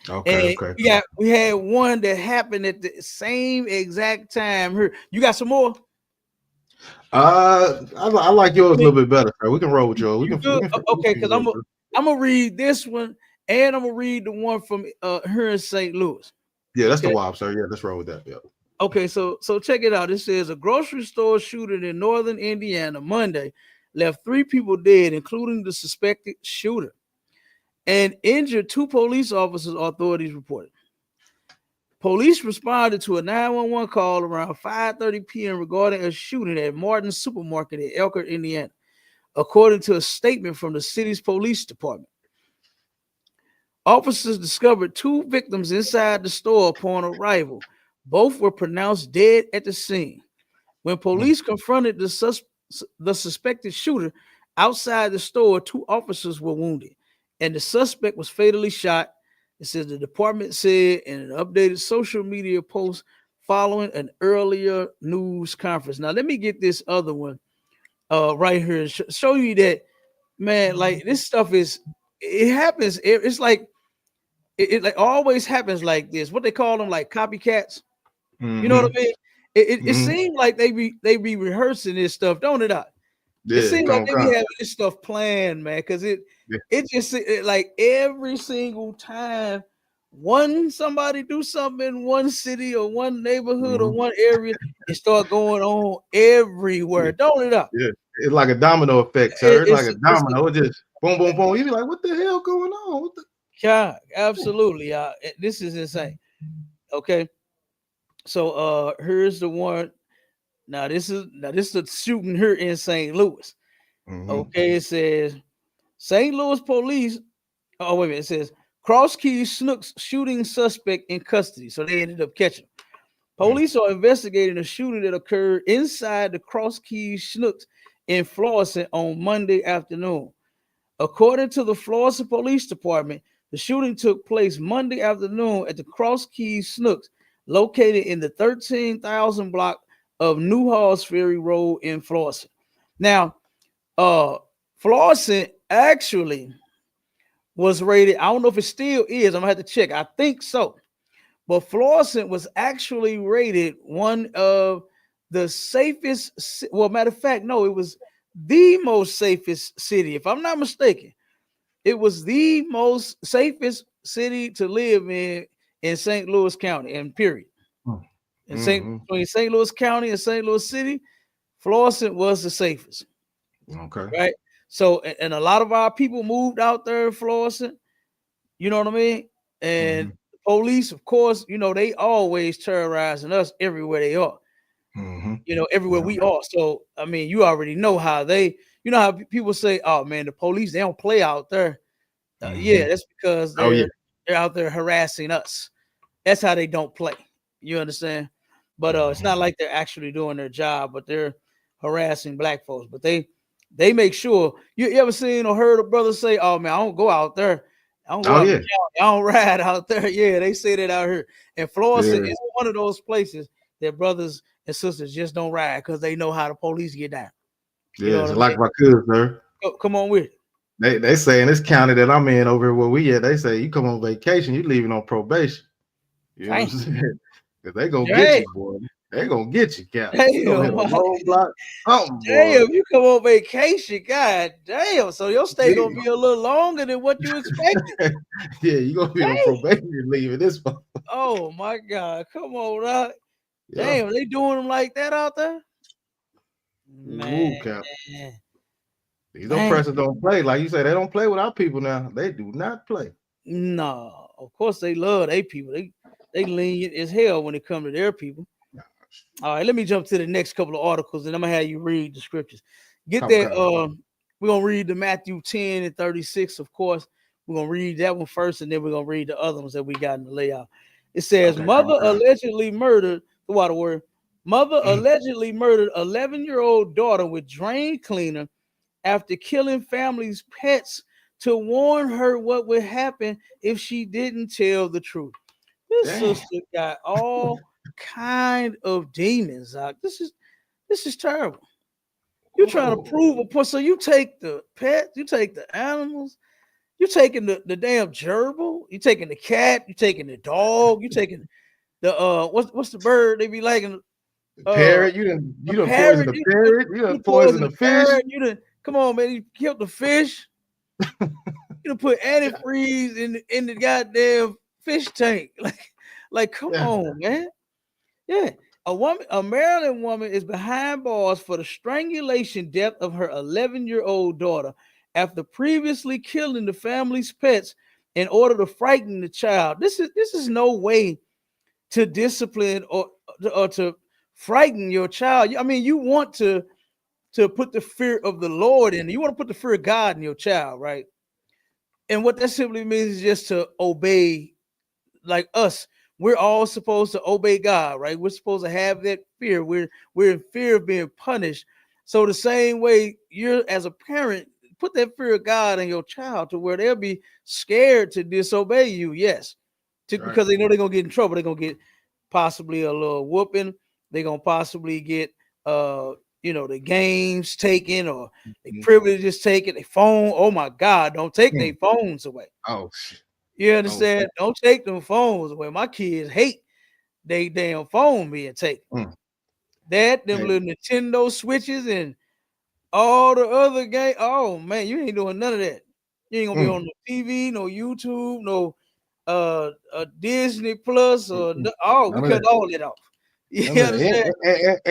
Okay. And Okay. we had one that happened at the same exact time here. You got some more? I like yours a I mean, little bit better, sir. We can roll with yours. We you can we good? can we Okay, can because roll with yours. I'm gonna read this one and I'm gonna read the one from here in St. Louis. Yeah, that's the Okay. wild, sir. Yeah, let's roll with that. Yeah. Okay, so check it out. It says a grocery store shooting in northern Indiana Monday left 3 people dead, including the suspected shooter, and injured 2 police officers, authorities reported. Police responded to a 911 call around 5:30 p.m. regarding a shooting at Martin's Supermarket in Elkhart, Indiana, according to a statement from the city's police department. Officers discovered 2 victims inside the store upon arrival. Both were pronounced dead at the scene. When Mm. police confronted the suspected shooter outside the store, 2 officers were wounded, and the suspect was fatally shot. It says the department said in an updated social media post following an earlier news conference. Now, let me get this other one right here and show you that, man, like this stuff it happens. It's like it like always happens like this. What they call them, like copycats. You know what Mhm. I mean? It Mhm. seems like they be rehearsing this stuff, don't it? It Yeah, seems like gonna they be come. having this stuff planned, man. Because Yeah. like every single time one somebody do something in one city or one neighborhood or Mhm. one area, it start going on everywhere, Yeah. don't it? Yeah. It's like a domino effect, sir. It, It's like it's a it's domino. It just. boom, boom, boom. You be like, what the hell going on? What the Yeah, absolutely. This is insane. Okay, so here's the one. Now this is a shooting here in St. Louis. mm-hmm. Okay, it says St. Louis police. Oh wait a minute, it says Cross Keys Snooks shooting suspect in custody. So they ended up catching him. Police are investigating a shooting that occurred inside the Cross Keys Snooks in Florissant on Monday afternoon. According to the Florissant Police Department, the shooting took place Monday afternoon at the Cross Keys Snooks, located in the 13,000 block of Newhalls Ferry Road in Florissant. Now, uh, Florissant actually was rated. I don't know if it still is. I'm gonna have to check. I think so. But Florissant was actually rated one of the safest. Well, matter of fact, no, it was the most safest city, if I'm not mistaken. It was the most safest city to live in St. Louis County, and period. In Mm-hmm. Between St. Louis County and St. Louis City, Florissant was the safest, Okay. right? So, and a lot of our people moved out there in Florissant. You know what I mean? And Mm-hmm. police, of course, they always terrorizing us everywhere they are. Mm-hmm. Everywhere Yeah. we are. So, I mean, you already know how how people say, "Oh man, the police they don't play out there." Mm-hmm. Yeah, that's because Oh yeah. they're out there harassing us. That's how they don't play. You understand? But it's Mm-hmm. not like they're actually doing their job, but they're harassing black folks. But they make sure. You ever seen or heard a brother say, "Oh man, I don't go out there. I don't go Oh out in the yeah. county. I don't ride out there." Yeah, they say that out here. And Florissant Yeah. is one of those places that brothers and sisters just don't ride because they know how the police get down. You Yeah. know what It's I like mean? my cousin, sir. Come on with it. They say in this county that I'm in over where we at, they say you come on vacation, you leaving on probation. You know what I'm Dang. saying? Because they gonna get Dang. you, boy. They gonna get you, Cap. You gonna hit Damn. a roadblock, something, boy. Damn, you come on vacation. God damn. So your stay gonna See? be a little longer than what you expected. Yeah, you gonna be on Dang. probation leaving this month. Oh my God. Come on, dog. Yeah. Damn, they doing them like that out there? Man, Woo, Cap. These man. oppressors don't play. Like you say, they don't play with our people now. They do not play. No, of course they love their people. They lenient as hell when it comes to their people. All right, let me jump to the next couple of articles, and I'm gonna have you read the scriptures. Get Come, that. come. We're gonna read the Matthew 10 and 36. Of course, we're gonna read that one first, and then we're gonna read the other ones that we got in the layout. It says, Okay, come, "Mother come. allegedly murdered the water word. Mother allegedly murdered 11-year-old daughter with drain cleaner after killing family's pets to warn her what would happen if she didn't tell the truth." This Damn. sister got all kind of demons out. This is terrible. You're trying to Whoa. prove a point. So you take the pets, you take the animals, you taking the damn gerbil, you taking the cat, you taking the dog, you taking the what's the bird they be liking, uh Parrot, a you done poison parrot, the you, parrot, you you done poison poison the the fish. parrot, you done come on man, you killed the fish, you done put antifreeze in the goddamn fish tank. Like come Yeah. on, man. Yeah. A Maryland woman is behind bars for the strangulation death of her 11-year-old daughter after previously killing the family's pets in order to frighten the child. This is no way to discipline or to frighten your child. I mean, you want to put the fear of the Lord in. You want to put the fear of God in your child, right? And what that simply means is just to obey, like us. We're all supposed to obey God, right? We're supposed to have that fear. We're in fear of being punished. So the same way you're as a parent, put that fear of God in your child to where they'll be scared to disobey you. Yes, Right. because they know they're gonna get in trouble. They're gonna get possibly a little whooping. They're gonna possibly get the games taken or they Mhm. privileges taken, their phone. Oh my God, don't take their Mm. phones away. Oh shit. You Oh understand? shit. Don't take them phones away. My kids hate they damn phone being taken. Mm. That, them Hey. little Nintendo switches and all the other game. Oh man, you ain't doing none of that. You ain't gonna be Mm. on the TV, no YouTube, no Disney Plus or Mm-mm. oh, we None of cut that. all that off. You I mean, understand?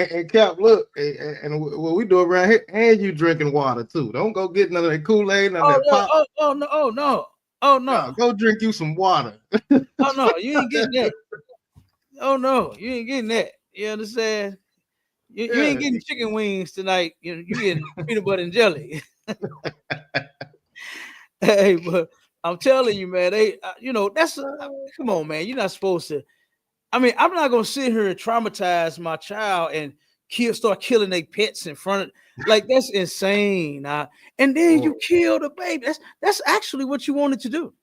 and Cap, look, and what we do around here, and you drinking water too. Don't go get none of that Kool-Aid, none of Oh that no, pop. oh no, oh no, oh No, no, go drink you some water. oh no, you ain't getting that. Oh no, you ain't getting that. You understand? You ain't Yeah, getting chicken wings tonight. You getting peanut butter and jelly. Hey, but I'm telling you, man, that's come on, man. You're not supposed to. I mean, I'm not gonna sit here and traumatize my child and start killing their pets in front of like that's insane. And then you kill the baby. That's actually what you wanted to do.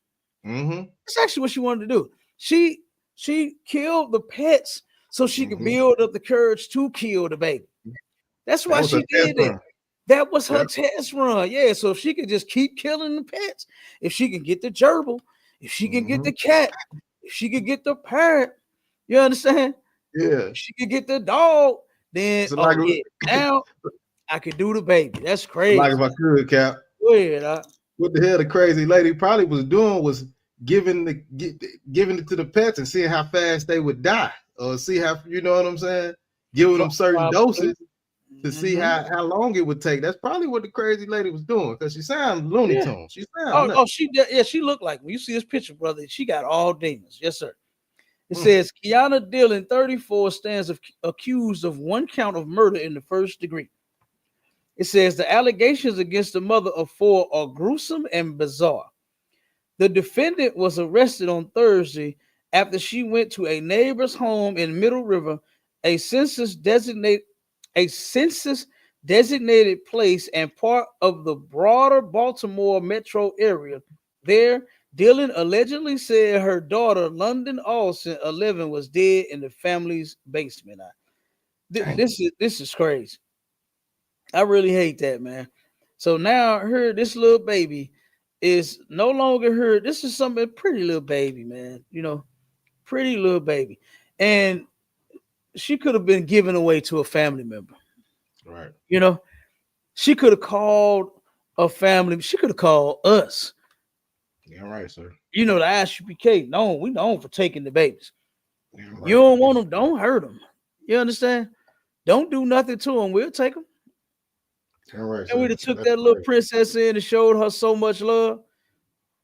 mm-hmm, That's actually what she wanted to do. She killed the pets so she could mm-hmm. build up the courage to kill the baby. That's That why was a she test did it. run. That was her Yeah. test run. Yeah. So if she could just keep killing the pets, if she can get the gerbil, if she can get Mm-hmm. the cat, if she could get the parrot, you understand? Yeah. If she could get the dog, then So oh yeah, now I could do the baby. That's like crazy. if I could, Cap, Go ahead. what the hell the crazy lady probably was doing was giving it to the pets and seeing how fast they would die, or see how you know what I'm saying, giving them certain Probably. doses to see Hmm. how long it would take. That's probably what the crazy lady was doing because she sounds Looney Yeah. Tunes. She sound Oh, nuts. yeah, she looked like when you see this picture, brother. She got all demons. Yes, sir. It Mm, says Kiana Dillon, 34, stands accused of one count of murder in the first degree. It says the allegations against the mother of four are gruesome and bizarre. The defendant was arrested on Thursday after she went to a neighbor's home in Middle River, a census designate a census designated place and part of the broader Baltimore metro area. There, Dillon allegedly said her daughter, London Olson, 11, was dead in the family's basement. dang. This is crazy. I really hate that, man. So now this little baby is no longer her. This is something pretty little baby, man. Pretty little baby. And she could have been given away to a family member. Right. You know, she could have called a family, she could have called us. Yeah, right, sir. The ISUPK. No, we known for taking the babies. Yeah, You right. don't want them, don't hurt them. You understand? Don't do nothing to them. We'll take them. Yeah, right, And we'd sir. have took That's that little crazy. princess in and showed her so much love.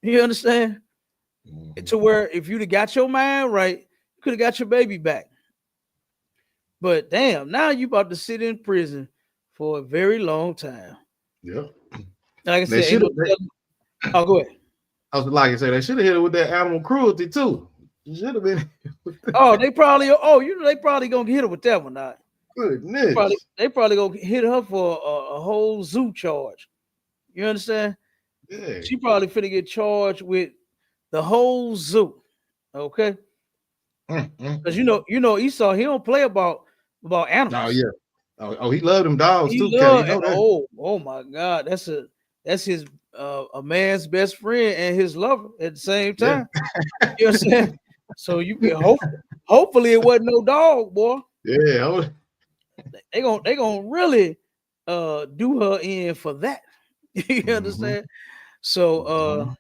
You understand? Mm-hmm. To where if you'd have got your mind right, you could have got your baby back. But damn, now you about to sit in prison for a very long time. Yeah. Like I They said, ain't should no have. telling. Oh, go ahead. I was like I said, they should have hit it with that animal cruelty too. Should have been. Oh, they probably. Oh, they probably gonna hit her with that one. Now. Goodness. They probably gonna hit her for a whole zoo charge. You understand? Yeah. She probably finna get charged with the whole zoo. Okay, because Mm. Esau, he don't play about Oh animals. yeah. Oh, he loved them dogs He too, Cal. You love know that. oh my God, that's his a man's best friend and his lover at the same Yeah. time. You know what I'm saying? So you can hopefully it wasn't no dog, boy. Yeah. Oh, They gonna really do her in for that. You mm-hmm. understand? So Mm-hmm.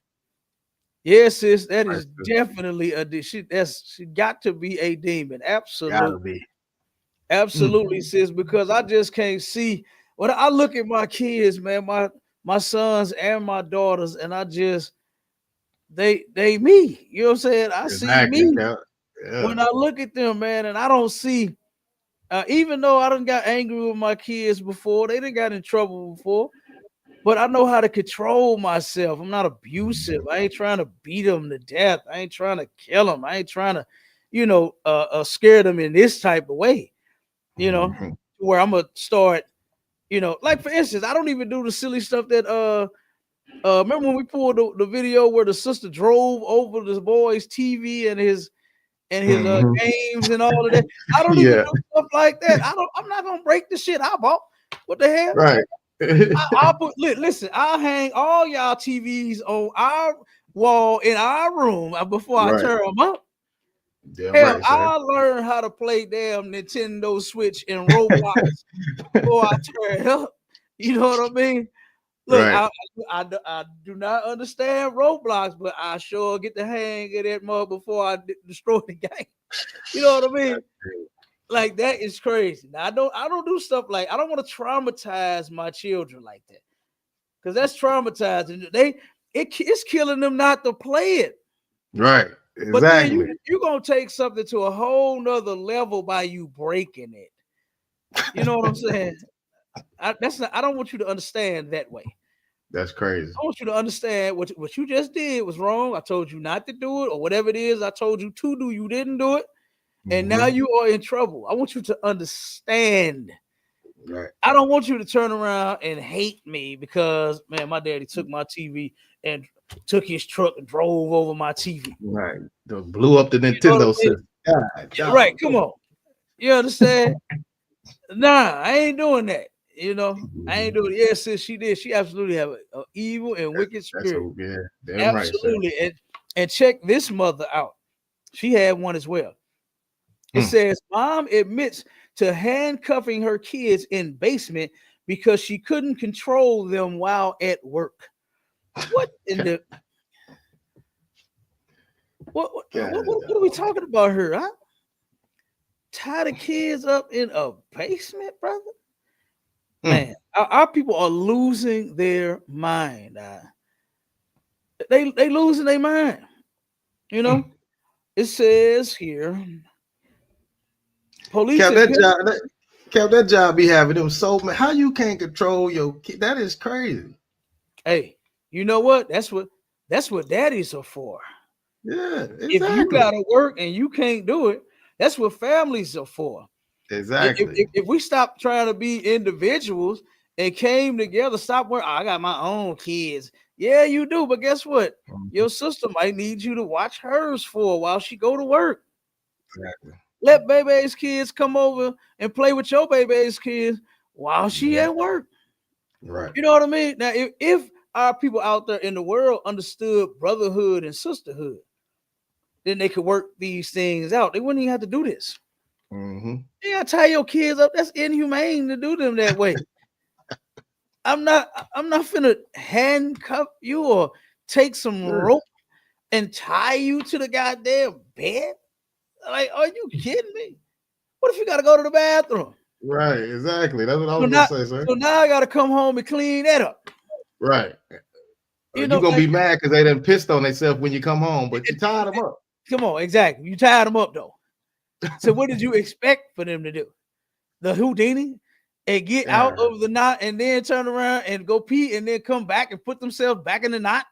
yes, sis, that Right, is sir. definitely she got to be a demon. Gotta Absolutely. be. Mm. Absolutely, sis, because I just can't see when I look at my kids, man, my sons and my daughters, and I just they me. You know what I'm saying? I see Exactly, me Cal. Yeah. when I look at them, man, and I don't see even though I done got angry with my kids before, they done got in trouble before, but I know how to control myself. I'm not abusive. I ain't trying to beat them to death. I ain't trying to kill them. I ain't trying to, scare them in this type of way, Mm-hmm. where I'm gonna start, like for instance, I don't even do the silly stuff that remember when we pulled the video where the sister drove over the boy's TV and his Mm-hmm. games and all of that. I don't even Yeah. do stuff like that. I'm not gonna break the shit I bought. What the hell? Right. I'll listen, I'll hang all y'all TVs on our wall in our room before I Right. turn them up. Damn Hell, right, sir. I learned how to play damn Nintendo Switch and Roblox before I turn it up. You know what I mean? Look, Right. I do not understand Roblox, but I sure get the hang of that mug before I destroy the game. You know what I mean? Like that is crazy. Now I don't do stuff like I don't want to traumatize my children like that because that's traumatizing. It's killing them not to play it. Right. But then Exactly. you're gonna take something to a whole nother level by you breaking it. You know what I'm saying? I don't want you to understand that way. That's crazy. I want you to understand what you just did was wrong. I told you not to do it, or whatever it is I told you to do, you didn't do it, and now Mhm. you are in trouble. I want you to understand. Right. I don't want you to turn around and hate me because man, my daddy took my TV and took his truck and drove over my TV. Right. Blew up the You know what Nintendo I mean? system. God, Yeah, right. dog. Come on. You understand? Nah, I ain't doing that. You know, I ain't Mhm. doing it. Yeah, sis, she did. She absolutely have a evil and That's wicked that's spirit. a yeah. Damn right, sir. Absolutely. And check this mother out. She had one as well. It Hmm. says mom admits to handcuffing her kids in basement because she couldn't control them while at work. What in God, the God, what are we talking about here? Huh? Tie the kids up in a basement, brother? hmm. Man, our people are losing their mind. They losing their mind. You know, Hmm. it says here, police Kept in that job. Pennsylvania. Kept that job be having them so many. How you can't control your kid? That is crazy. Hey, you know what? That's what daddies are for. Yeah, If you exactly. gotta work and you can't do it, that's what families are for. Exactly. If we stop trying to be individuals and came together, stop working. I got my own kids. Yeah, you do, but guess what? Mhm. Your sister might need you to watch hers for while she go to work. Exactly. Let baby's kids come over and play with your baby's kids while she Mhm. at work. Right. You know what I mean? Now, if our people out there in the world understood brotherhood and sisterhood, then they could work these things out. They wouldn't even have to do this. Hmm. You gotta tie your kids up. That's inhumane to do them that way. I'm not finna handcuff you or take some Yeah. rope and tie you to the goddamn bed. Like, are you kidding me? What if you gotta go to the bathroom? Right. Exactly. That's what I So was gonna now, say, sir. so now I gotta come home and clean that up. Right. You You know, gonna like be mad because they done pissed on themselves when you come home, but you tied them up. come on, exactly. You tied them up though. So what did you expect for them to do? The Houdini and get out Yeah. of the knot and then turn around and go pee and then come back and put themselves back in the knot?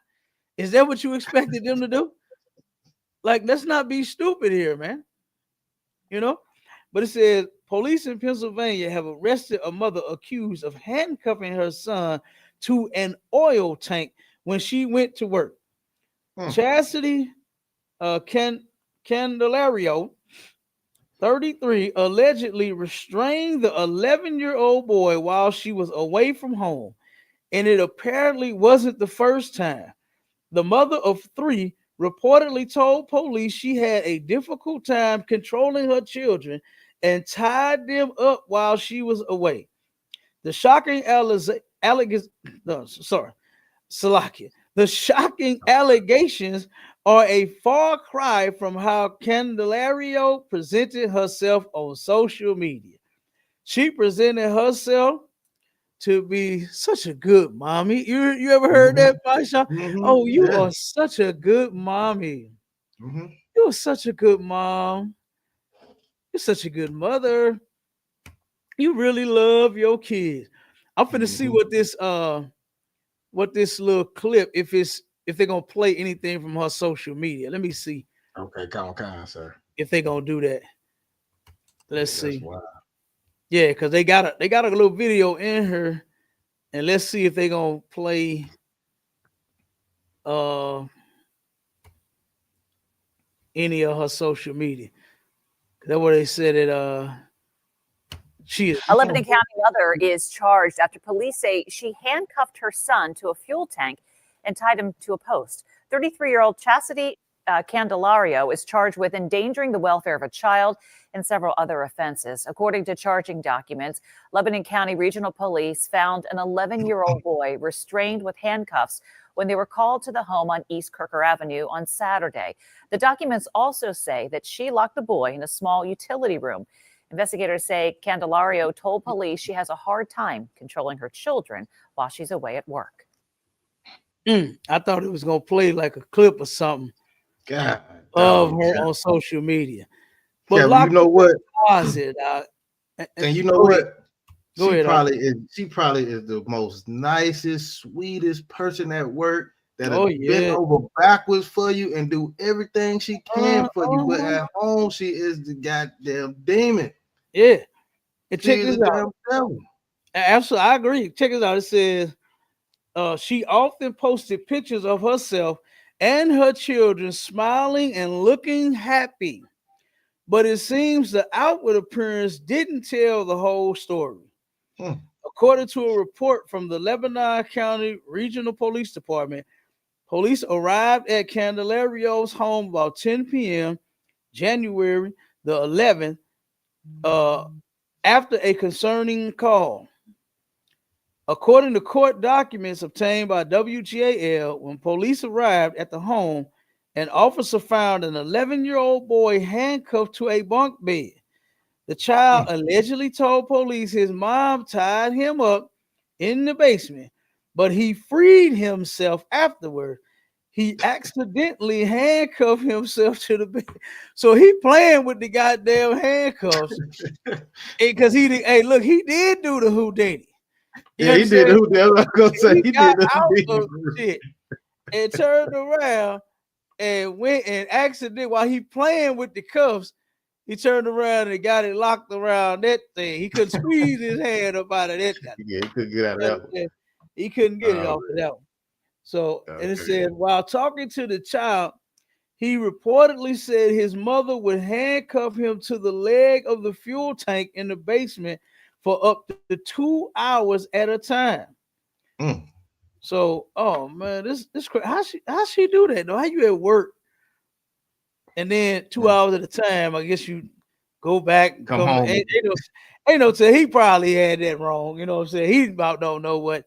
Is that what you expected them to do? Like, let's not be stupid here, man. You know? But it says police in Pennsylvania have arrested a mother accused of handcuffing her son to an oil tank when she went to work. Hmm. Chastity Candelario, 33, allegedly restrained the 11-year-old boy while she was away from home. And it apparently wasn't the first time. The mother of three reportedly told police she had a difficult time controlling her children and tied them up while she was away. The shocking no, sorry, Salakia. The shocking allegations are a far cry from how Candelario presented herself on social media. She presented herself to be such a good mommy. You ever heard Hmm. that, Maisha? Hmm. Oh, you Yeah. are such a good mommy. Hmm. You're such a good mom. You're such a good mother. You really love your kids. I'm finna see Hmm. what this little clip if they're gonna play anything from her social media. Let me see Okay, come on, sir. if they're gonna do that. Let's Yeah, that's see. wild. Yeah, because they got a little video in her, and let's see if they're gonna play uh any of her social media. That's what they said that she is. A Lebanon County mother is charged after police say she handcuffed her son to a fuel tank and tied him to a post. 33-year-old Chastity Candelario is charged with endangering the welfare of a child and several other offenses. According to charging documents, Lebanon County Regional Police found an 11-year-old boy restrained with handcuffs when they were called to the home on East Kirker Avenue on Saturday. The documents also say that she locked the boy in a small utility room. Investigators say Candelario told police she has a hard time controlling her children while she's away at work. I thought it was going to play like a clip or something God, of her on social media. But Kevin, you know what? Closet, and you know what? She probably is the most nicest, sweetest person at work that bend over backwards for you and do everything she can for you. But at home, she is the goddamn demon. Yeah. And check this out. Absolutely, I agree. Check this out. It says she often posted pictures of herself and her children smiling and looking happy. But it seems the outward appearance didn't tell the whole story. According to a report from the Lebanon County Regional Police Department, police arrived at Candelario's home about 10 p.m. January the 11th after a concerning call. According to court documents obtained by WGAL, when police arrived at the home, an officer found an 11-year-old boy handcuffed to a bunk bed. The child allegedly told police his mom tied him up in the basement, but he freed himself afterward. He accidentally handcuffed himself to the bed. So he playing with the goddamn handcuffs. Because he did do the Houdini. Yeah, he did the Houdini. I was gonna say he did the Houdini and turned around and went and accidentally, while he playing with the cuffs, he turned around and got it locked around that thing. He couldn't squeeze his hand up out of that. Yeah, he couldn't get out of that one. He couldn't get it off of that one. So, and it said, while talking to the child, he reportedly said his mother would handcuff him to the leg of the fuel tank in the basement for up to 2 hours at a time. So, oh man, this how she do that though? How you at work and then 2 hours at a time? I guess you go back and come home. Ain't no tell he probably had that wrong. You know what I'm saying? He about don't know what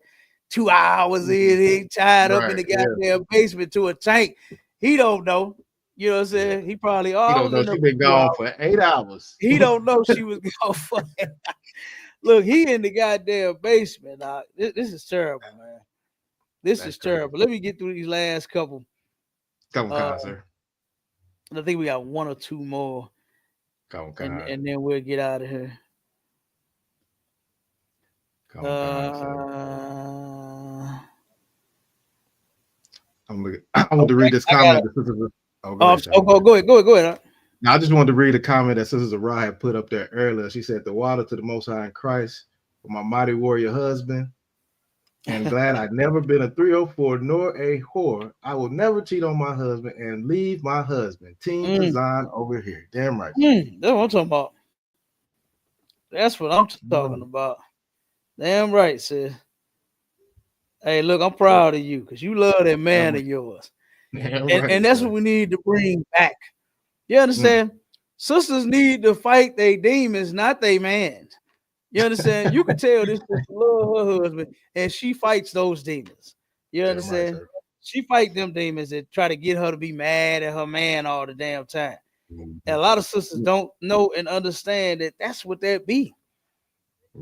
2 hours is. He tied up in the goddamn basement to a tank. He don't know. You know what I'm saying? He probably he don't know she been gone for 8 hours. He don't know she was gone for 8 hours. Look, he in the goddamn basement. This is terrible, man. This is terrible. Let me get through these last couple. Sir. I think we got one or two more. And then we'll get out of here. I want to read this comment. Go ahead. Now, I just wanted to read a comment that Sister Zara had put up there earlier. She said, "The water to the Most High in Christ for my mighty warrior husband. And glad I've never been a 304 nor a whore. I will never cheat on my husband and leave my husband. Team Design over here." Damn right. That's what I'm talking about. That's what I'm talking about. Damn right, sis. Hey, look, I'm proud of you because you love that man of yours. And that's what we need to bring back. You understand? Sisters need to fight their demons, not their man. You understand? You can tell this sister love her husband and she fights those demons. You understand? She fight them demons that try to get her to be mad at her man all the damn time. And a lot of sisters don't know and understand that that's what that be.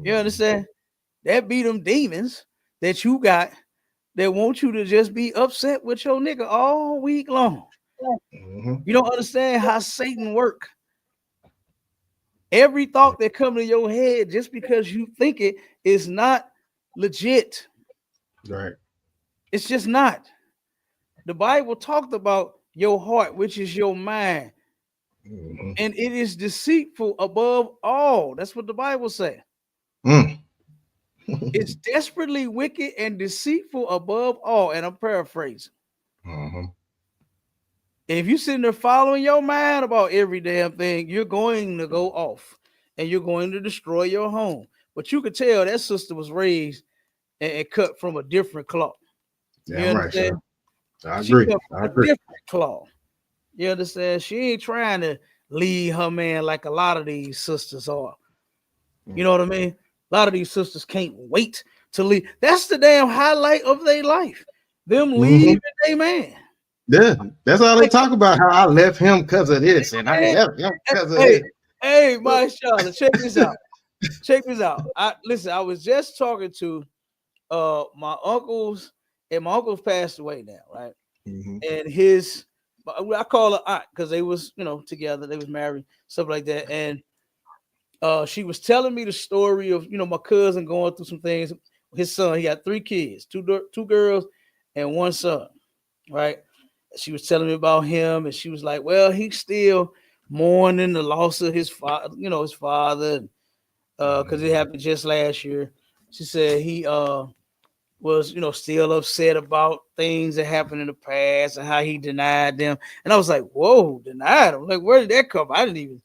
You understand? That be them demons that you got that want you to just be upset with your nigga all week long. You don't understand how Satan work. Every thought that comes to your head, just because you think it, is not legit. Right. It's just not. The Bible talked about your heart, which is your mind. And it is deceitful above all. That's what the Bible says. It's desperately wicked and deceitful above all. And I'm paraphrasing. If you're sitting there following your mind about every damn thing, you're going to go off and you're going to destroy your home. But you could tell that sister was raised and cut from a different cloth. Yeah, right, sir. I agree. A different cloth. You understand? She ain't trying to lead her man like a lot of these sisters are. You know what I mean? A lot of these sisters can't wait to leave. That's the damn highlight of their life. Them leaving their man. Yeah, that's all they talk about. How I left him because of this, and I left him because of this. Hey, my Charlotte, check this out. Check this out. Listen, I was just talking to my uncles, and my uncles passed away now, right? Mm-hmm. And his, I call her aunt because they was, together, they was married, stuff like that. And she was telling me the story of, my cousin going through some things. His son, he got 3 kids, two girls and one son, right? She was telling me about him, and she was like, well, he's still mourning the loss of his father, his father, because it happened just last year. She said he was, still upset about things that happened in the past and how he denied them. And I was like, whoa, denied them? Like, where did that come? I didn't even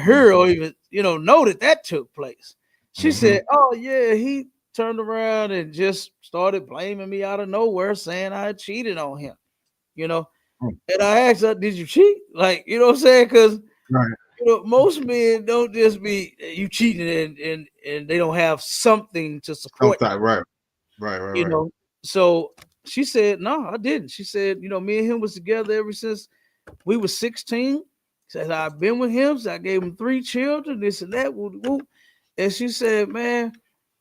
hear or even, know that took place. She said, oh, yeah, he turned around and just started blaming me out of nowhere, saying I cheated on him, And I asked her, did you cheat? Like, you know what I'm saying? Because Right. most men don't just be you cheating and they don't have something to support. Right. Right. So she said, no, I didn't. She said, me and him was together ever since we were 16. Said I've been with him. So I gave him 3 children, this and that. Whoop. And she said, man,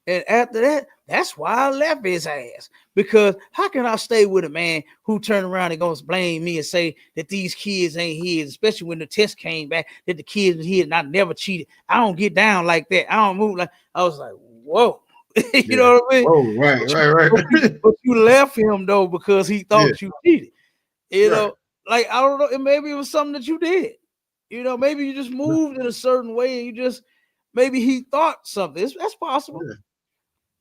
and after that, that's why I left his ass. Because how can I stay with a man who turned around and gonna blame me and say that these kids ain't his, especially when the test came back that the kids are his and I never cheated. I don't get down like that. I don't move like. I was like, whoa. You know what I mean? Oh, right. But you left him though because he thought you cheated. Right. Like I don't know, and maybe it was something that you did. Maybe you just moved in a certain way and you just maybe he thought something. That's possible. Yeah.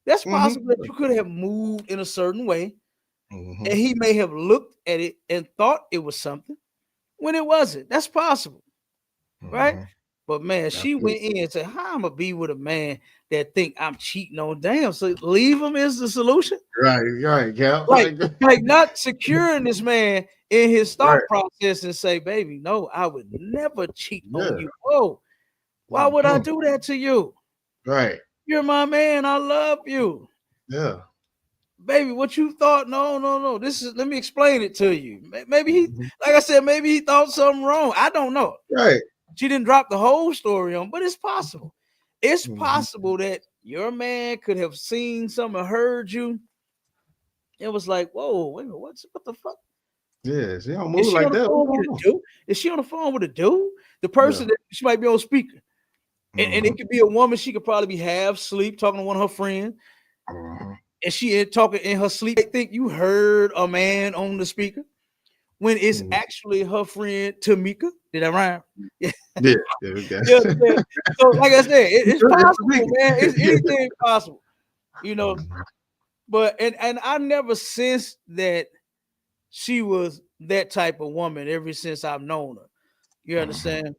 That's possible that you could have moved in a certain way, Mm-hmm. and he may have looked at it and thought it was something when it wasn't. That's possible, right? But man, she went in and said, "How I'm gonna be with a man that think I'm cheating on damn? So leave him is the solution, Right, Cal. like not securing this man in his thought process and say, baby, no, I would never cheat on you. Whoa, why would I do that to you? Right. You're my man. I love you. Yeah. Baby, what you thought? No. Let me explain it to you. Maybe he, like I said, maybe he thought something wrong. I don't know. Right. She didn't drop the whole story on, but it's possible. It's possible that your man could have seen something, heard you. It was like, whoa, wait a minute, what the fuck? Yeah, she don't move like that. Is she on the phone with a dude? The person that she might be on speaker. And it could be a woman. She could probably be half asleep talking to one of her friends. And she talking in her sleep. I think you heard a man on the speaker when it's actually her friend Tamika. Did that rhyme? Yeah. So, like I said, it's possible, man. It's anything possible, But and I never sensed that she was that type of woman ever since I've known her. You understand?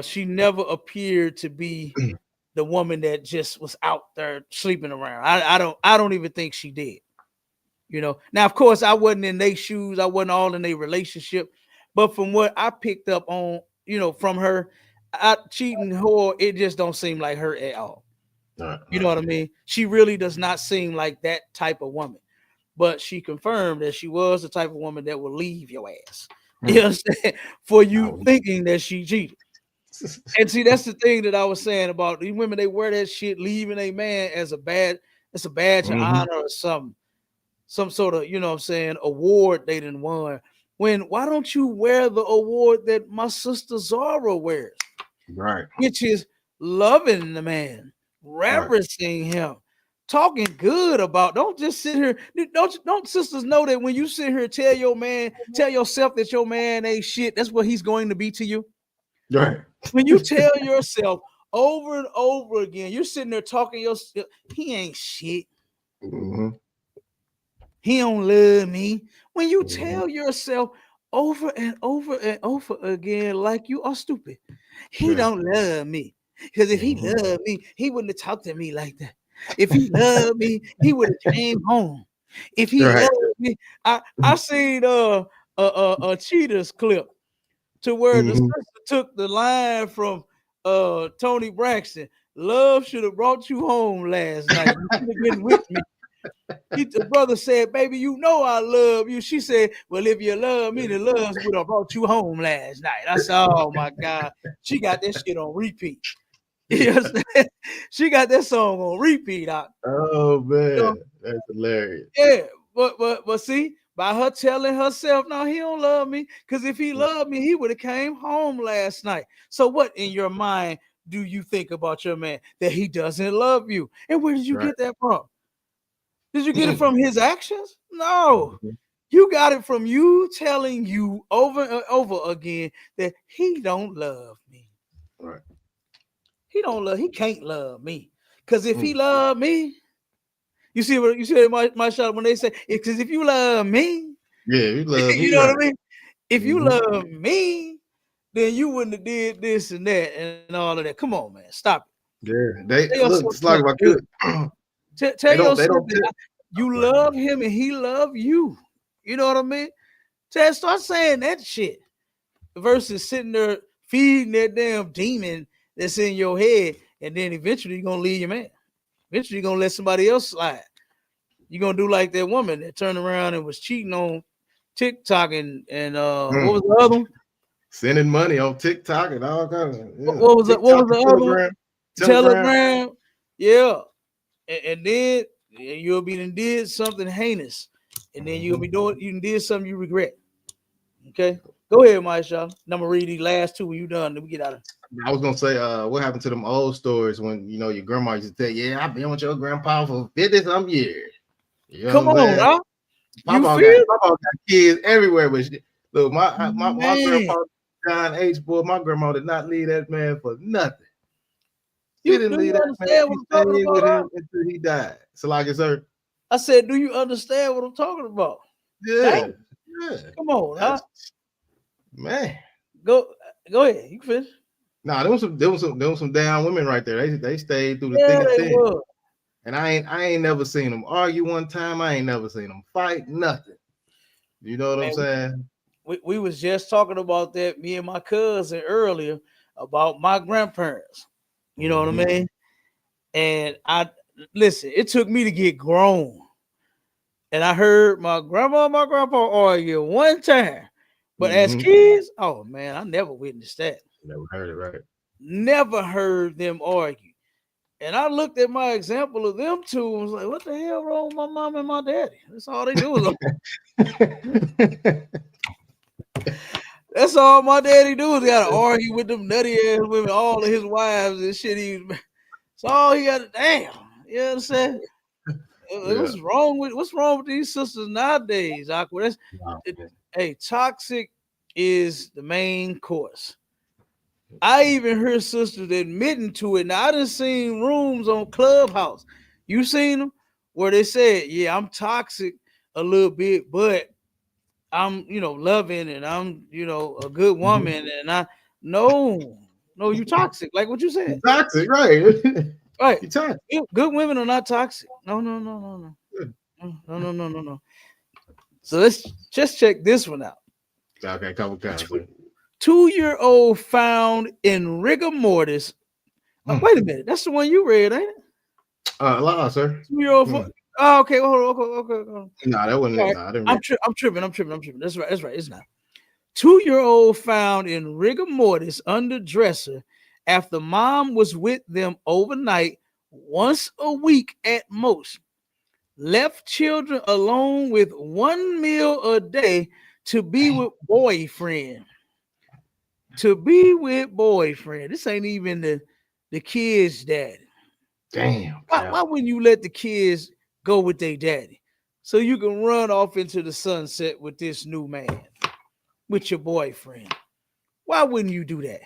She never appeared to be the woman that just was out there sleeping around. I don't even think she did. Now of course I wasn't in their shoes, I wasn't all in their relationship, but from what I picked up on, from her, cheating whore, it just don't seem like her at all. You know what I mean? She really does not seem like that type of woman. But she confirmed that she was the type of woman that will leave your ass. You understand? For you thinking that she cheated. And see, that's the thing that I was saying about these women. They wear that shit, leaving a man as a badge of honor or something. Some sort of, award they didn't won. Why don't you wear the award that my sister Zara wears? Right. Which is loving the man, reverencing him, talking good about. Don't just sit here. Don't sisters know that when you sit here tell yourself that your man ain't shit, that's what he's going to be to you. Right. When you tell yourself over and over again, you're sitting there talking yourself, he ain't shit. He don't love me. When you tell yourself over and over and over again, like you are stupid, he don't love me. Because if he loved me, he wouldn't have talked to me like that. If he loved me, he would have came home. If he loved me, I seen a Cheetahs clip to where the sister took the line from Tony Braxton. Love should have brought you home last night. You should have been with me. The brother said, baby, you know I love you. She said, well, if you love me, the loves would have brought you home last night. I said, oh my God. She got that shit on repeat. You understand? She got that song on repeat. Oh You know? man, that's hilarious. Yeah, but see, by her telling herself, no, he don't love me. Because if he loved me, he would have came home last night. So what in your mind do you think about your man? That he doesn't love you. And where did you Right. get that from? Did you get it from his actions? No. You got it from you telling you over and over again that he don't love me. Right. He can't love me. Because if he loved me, you see my shot when they say, because if you love me, Yeah, you love you me, know right? what I mean? If you love me, then you wouldn't have did this and that and all of that. Come on, man. Stop Yeah, it. they Tell look. yourself It's like if I something could. good. Tell They don't. They yourself don't. that you love him and he love you. You know what I mean? Start saying that shit versus sitting there feeding that damn demon that's in your head, and then eventually you're gonna leave your man. Eventually you're gonna let somebody else slide. You're gonna do like that woman that turned around and was cheating on TikTok and what was the other one? Sending money on TikTok and all kinds of What was TikTok the and other one? Telegram. Telegram. Yeah. And then you'll be did something heinous. And then you'll be doing you did something you regret. Okay. Go ahead, Maisha. I'm gonna read these last two when you done. Then we get out of I was gonna say, what happened to them old stories when your grandma used to tell you, yeah, I've been with your grandpa for 50-some years. You know Come what I'm on, saying? huh? You Papa feel got kids everywhere, but look, my man. grandpa John H. Boy, my grandma did not leave that man for nothing. She You didn't do leave you that man. understand She what I'm talking stayed with about? Huh? him until he died. So like it's her. I said, do you understand what I'm talking about? Yeah, Dang. yeah. Come on, huh? Man. Go ahead. You finish. Nah, there was some down women right there. They stayed through the Yeah, thick and they thin. were. And I ain't never seen them argue one time. I ain't never seen them fight, nothing. You know what I'm Man, saying? we was just talking about that, me and my cousin earlier, about my grandparents. You know what I mean? And I listen, it took me to get grown. And I heard my grandma and my grandpa argue one time. But as kids, oh man, I never witnessed that. Never heard it, right? Never heard them argue. And I looked at my example of them two and was like, what the hell wrong with my mom and my daddy? That's all they do is that's all my daddy do is gotta argue with them nutty ass women, all of his wives and shit. That's all he got to damn. You know what I'm saying? Yeah. What's wrong with these sisters nowadays? Awkward. Hey, toxic is the main course. I even heard sisters admitting to it. Now I done seen rooms on Clubhouse. You seen them where they said, "Yeah, I'm toxic a little bit, but I'm loving and I'm a good woman." And no, you toxic, like what you said. Toxic, right? Right. You toxic. Good women are not toxic. No. No. So let's just check this one out. Okay, couple times. 2-year-old found in rigor mortis. Wait a minute. That's the one you read, ain't it? Lie, sir. 2-year-old. Oh, okay. Hold on. Nah, that wasn't Right. it. Nah, I didn't I'm tripping. That's right. It's not. 2-year-old found in rigor mortis under dresser after mom was with them overnight once a week at most. Left children alone with one meal a day to be with boyfriend. This ain't even the kids' daddy. Damn. Why wouldn't you let the kids go with their daddy so you can run off into the sunset with this new man, with your boyfriend? Why wouldn't you do that?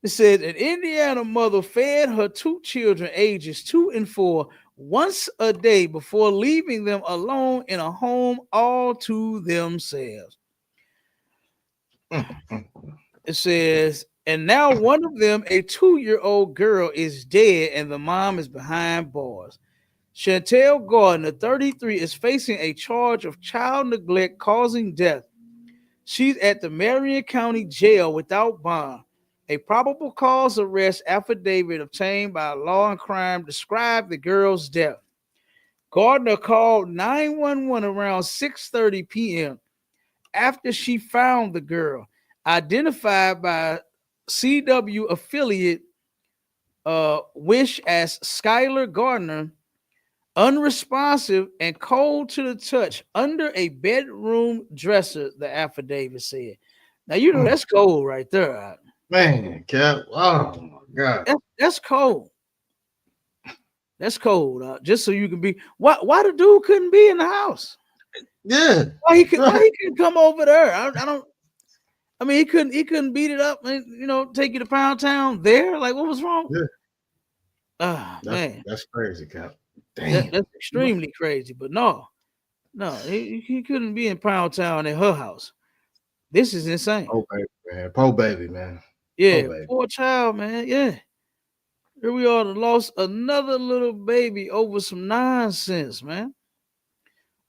It said an Indiana mother fed her 2 children ages 2 and 4 once a day before leaving them alone in a home all to themselves. It says, and now one of them, a 2-year-old girl, is dead and the mom is behind bars. Chantel Gardner, 33, is facing a charge of child neglect causing death. She's at the Marion County Jail without bond. A probable cause arrest affidavit obtained by Law and Crime described the girl's death. Gardner called 911 around 6:30 p.m. after she found the girl, identified by CW affiliate Wish as Skylar Gardner, unresponsive and cold to the touch under a bedroom dresser, the affidavit said. Now, you know, that's cold right there. Man, Cap. Oh my God. That's cold. That's cold. Just so you can be. Why the dude couldn't be in the house? Yeah. Why he couldn't come over there? I don't. I mean, he couldn't beat it up and, you know, take you to Pound Town there. Like, what was wrong? Yeah. Man, that's crazy, Cap. Damn. that's extremely crazy. But no, he couldn't be in Pound Town at her house. This is insane. Oh baby, man. Poor baby, man. Yeah, baby. poor child, man. Yeah. Here we are, lost another little baby over some nonsense, man.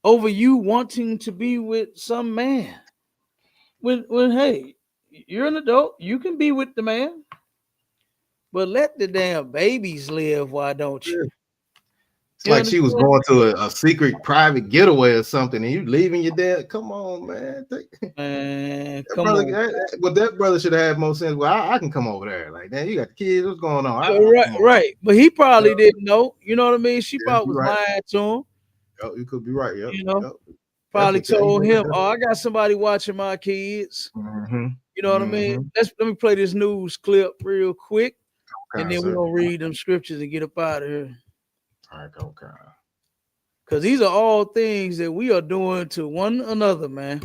Over you wanting to be with some man. When hey, you're an adult, you can be with the man, but let the damn babies live. Why don't you? It's like she was going to a secret private getaway or something, and you leaving your dad. Come on, man. Man, That come brother, on. well, that brother should have had more sense. Well, I can come over there. Like, damn, you got the kids. What's going on? Right. But he probably didn't know. You know what I mean? She probably was lying to him. Yep, you could be right. Yep. You know, Yep. probably told him, "Oh, I got somebody watching my kids." Mm-hmm. You know what I mean? Let me play this news clip real quick, and then we're gonna read them scriptures and get up out of here. All right, okay. Because these are all things that we are doing to one another, man.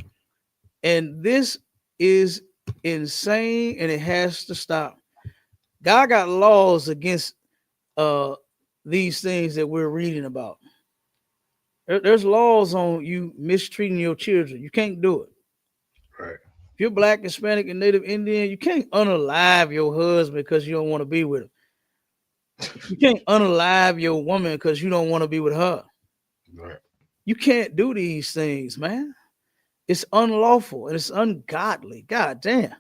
And this is insane, and it has to stop. God got laws against these things that we're reading about. There's laws on you mistreating your children. You can't do it. Right. If you're Black, Hispanic, and Native Indian, you can't unalive your husband because you don't want to be with him. You can't unalive your woman because you don't want to be with her. Right. You can't do these things, man. It's unlawful and it's ungodly. God damn.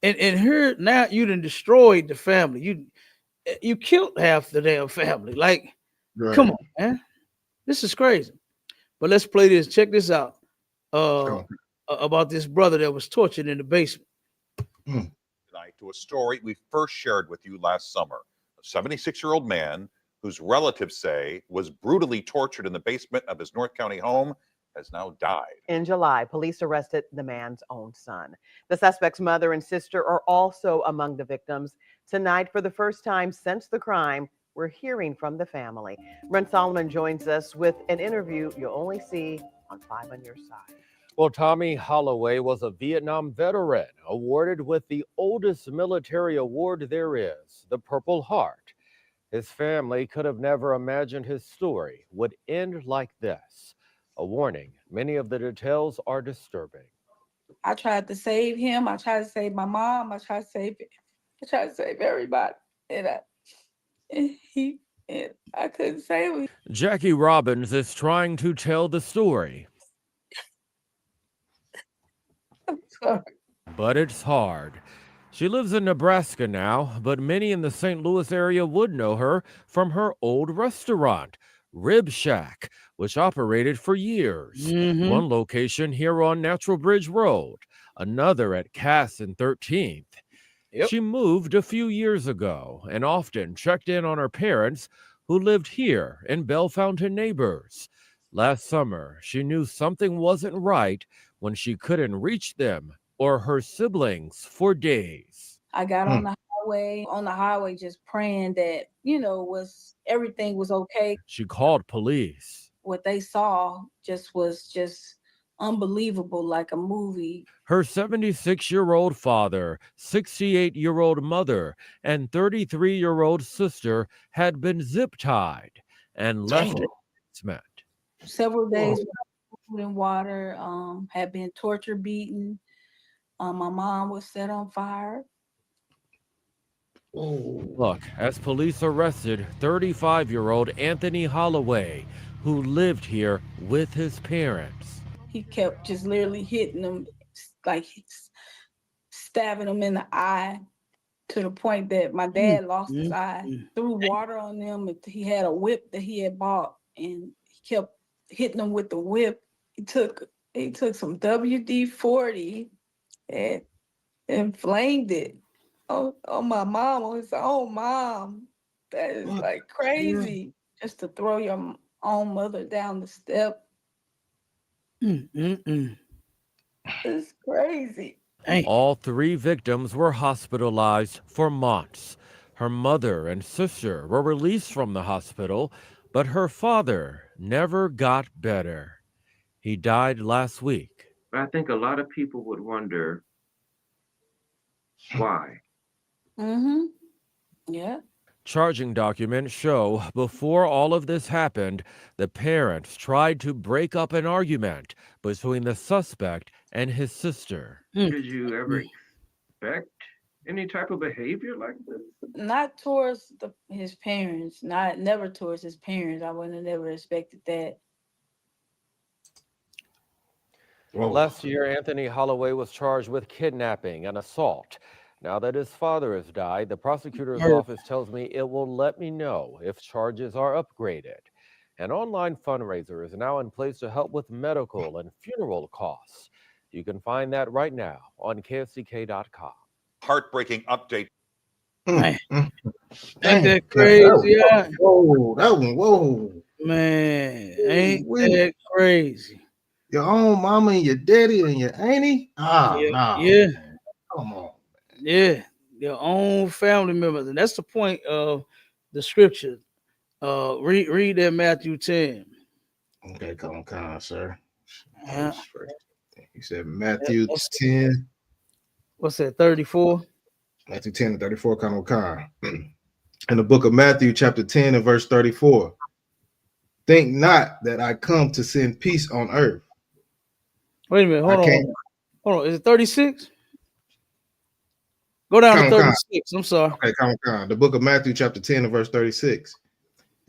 And here now you done destroyed the family. You killed half the damn family. Like, come on, man. This is crazy. But let's play this. Check this out. About this brother that was tortured in the basement. Tonight to a story we first shared with you last summer. A 76-year-old man whose relatives say was brutally tortured in the basement of his North County home has now died. In July, police arrested the man's own son. The suspect's mother and sister are also among the victims. Tonight, for the first time since the crime, we're hearing from the family. Brent Solomon joins us with an interview you'll only see on 5 on Your Side. Well, Tommy Holloway was a Vietnam veteran awarded with the oldest military award there is, the Purple Heart. His family could have never imagined his story would end like this. A warning, many of the details are disturbing. I tried to save him. I tried to save my mom. I tried to save everybody. And I couldn't save him. Jackie Robbins is trying to tell the story. I'm sorry. But it's hard. She lives in Nebraska now, but many in the St. Louis area would know her from her old restaurant, Rib Shack, which operated for years. One location here on Natural Bridge Road, another at Cass and 13th. She moved a few years ago and often checked in on her parents who lived here in Bell Fountain Neighbors. Last summer, she knew something wasn't right when she couldn't reach them or her siblings for days. I got on the highway just praying that, everything was okay. She called police. What they saw was unbelievable, like a movie. Her 76-year-old father, 68-year-old mother, and 33-year-old sister had been zip-tied and left in the basement. Several days without food and water, had been torture beaten. My mom was set on fire. Look, as police arrested 35-year-old Anthony Holloway, who lived here with his parents. He kept just literally hitting them, like stabbing them in the eye, to the point that my dad lost his eye. Threw water on them. He had a whip that he had bought and he kept hitting them with the whip. He took some WD-40 and inflamed it on my mom, on his own mom. That is What? like crazy, just to throw your own mother down the step. It's crazy. Dang. All 3 victims were hospitalized for months. Her mother and sister were released from the hospital, but her father never got better. He died last week. But I think a lot of people would wonder why. Mm-hmm. Yeah. Charging documents show before all of this happened, the parents tried to break up an argument between the suspect and his sister. Did you ever expect any type of behavior like this? Not towards his parents, never towards his parents. I wouldn't have never expected that. Whoa. Last year, Anthony Holloway was charged with kidnapping and assault. Now that his father has died, the prosecutor's office tells me it will let me know if charges are upgraded. An online fundraiser is now in place to help with medical and funeral costs. You can find that right now on KSDK.com. Heartbreaking update. Man. Ain't that crazy? Yeah. Whoa, that one, whoa. Man, ain't Ooh-wee. that crazy? Your own mama and your daddy and your auntie? Ah, Yeah, nah. yeah. Man. Come on. Yeah, your own family members, and that's the point of the scripture. Read that Matthew 10. Okay, come on, sir. Yeah. He said Matthew 10. What's that? 34. Matthew 10 and 34, come on. In the book of Matthew, chapter 10 and verse 34. Think not that I come to send peace on earth. Wait a minute. Hold on. Hold on. Is it 36? Go down to 36. I'm sorry. Okay, come on. The book of Matthew, chapter 10 and verse 36.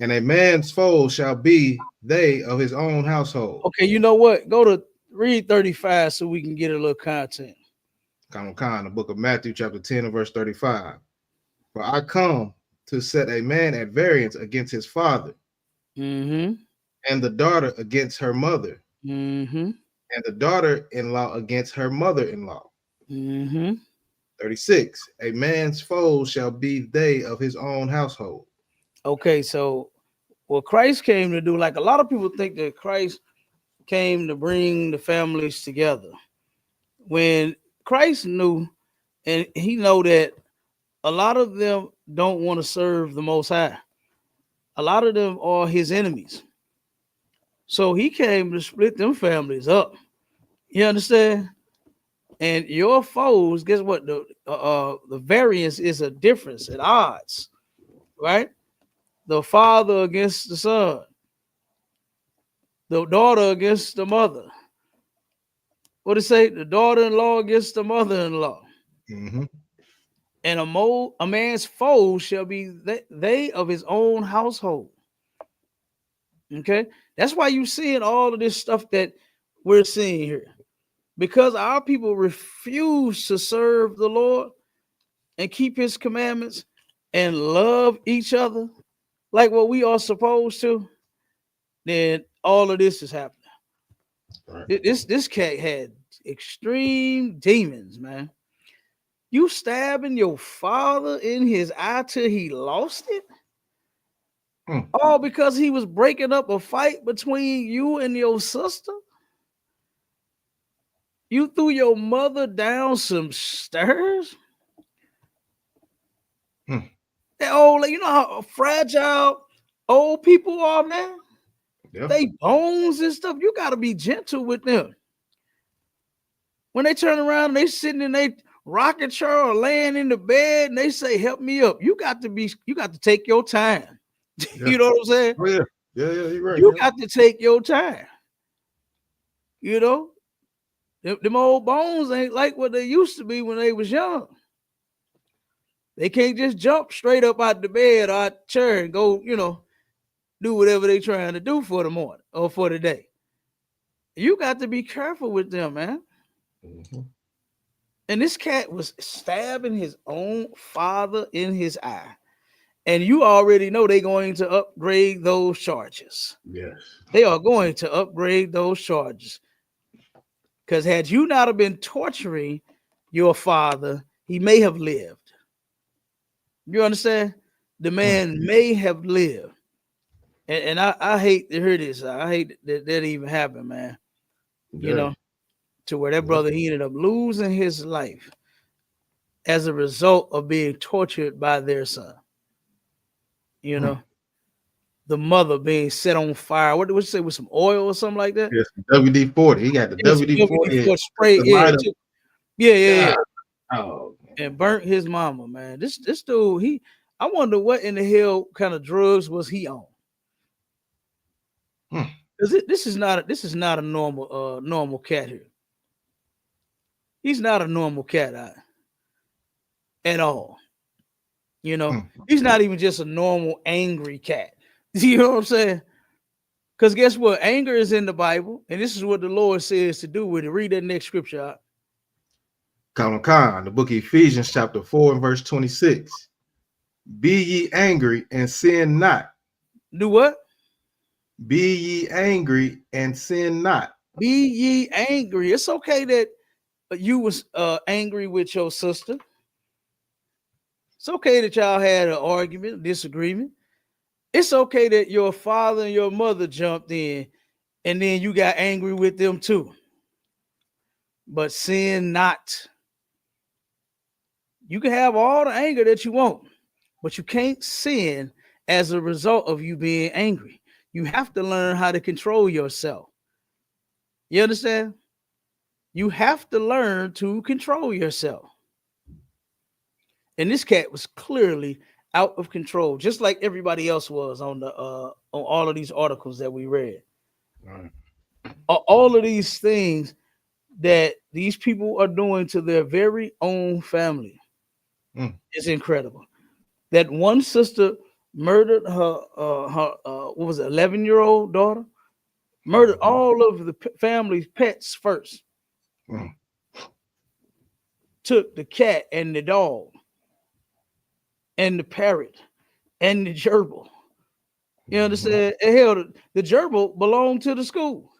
And a man's foes shall be they of his own household. Okay, you know what? Go to read 35 so we can get a little content. Come on, the book of Matthew, chapter 10 and verse 35. For I come to set a man at variance against his father, and the daughter against her mother, and the daughter-in-law against her mother-in-law. 36. A man's foes shall be they of his own household. Okay, so what Christ came to do, like a lot of people think that Christ came to bring the families together. When Christ knew, and he know that a lot of them don't want to serve the Most High. A lot of them are his enemies. So he came to split them families up. You understand? And your foes, guess what? The variance is a difference at odds, right? The father against the son, the daughter against the mother. What did it say? The daughter-in-law against the mother-in-law. And a man's foes shall be they of his own household. Okay, that's why you're seeing all of this stuff that we're seeing here, because our people refuse to serve the Lord and keep his commandments and love each other like what we are supposed to. Then all of this is happening. Right. This cat had extreme demons, man. You stabbing your father in his eye till he lost it? All because he was breaking up a fight between you and your sister? You threw your mother down some stairs? That old, you know how fragile old people are, man? Yeah. They bones and stuff. You got to be gentle with them. When they turn around and they sitting in their rocking chair or laying in the bed and they say, help me up, you got to take your time. Yeah. You know what I'm saying? Oh, yeah. Yeah, you're right. You got to take your time. You know, them old bones ain't like what they used to be when they was young. They can't just jump straight up out the bed or out the chair and go, you know, do whatever they trying to do for the morning or for the day. You got to be careful with them, man. And this cat was stabbing his own father in his eye. And you already know they're going to upgrade those charges. Yes. They are going to upgrade those charges. Because had you not have been torturing your father, he may have lived. You understand? The man may have lived. And I hate to hear this. I hate that even happened, man. You know, to where that brother, he ended up losing his life as a result of being tortured by their son. You know, the mother being set on fire. What would you say, with some oil or something like that? Yes, WD-40. He got the WD-40 WD-40 spray. Yeah. Oh, and burnt his mama, man. This dude, I wonder what in the hell kind of drugs was he on? Because this is not a normal cat here. He's not a normal cat at all. You know, he's not even just a normal angry cat. You know what I'm saying? Because guess what? Anger is in the Bible, and this is what the Lord says to do with it. Read that next scripture out. Khan, the book of Ephesians, chapter 4 and verse 26. Be ye angry and sin not. Do what? Be ye angry and sin not. Be ye angry. It's okay that you was angry with your sister. It's okay that y'all had an argument, disagreement. It's okay that your father and your mother jumped in and then you got angry with them too. But sin not. You can have all the anger that you want, but you can't sin as a result of you being angry. You have to learn how to control yourself. You understand? You have to learn to control yourself. And this cat was clearly out of control, just like everybody else was on all of these articles that we read. Right. All of these things that these people are doing to their very own family is incredible. That one sister murdered her what was it, 11-year-old daughter, murdered all of the family's pets first. Took the cat and the dog and the parrot and the gerbil. You understand? And hell, the gerbil belonged to the school.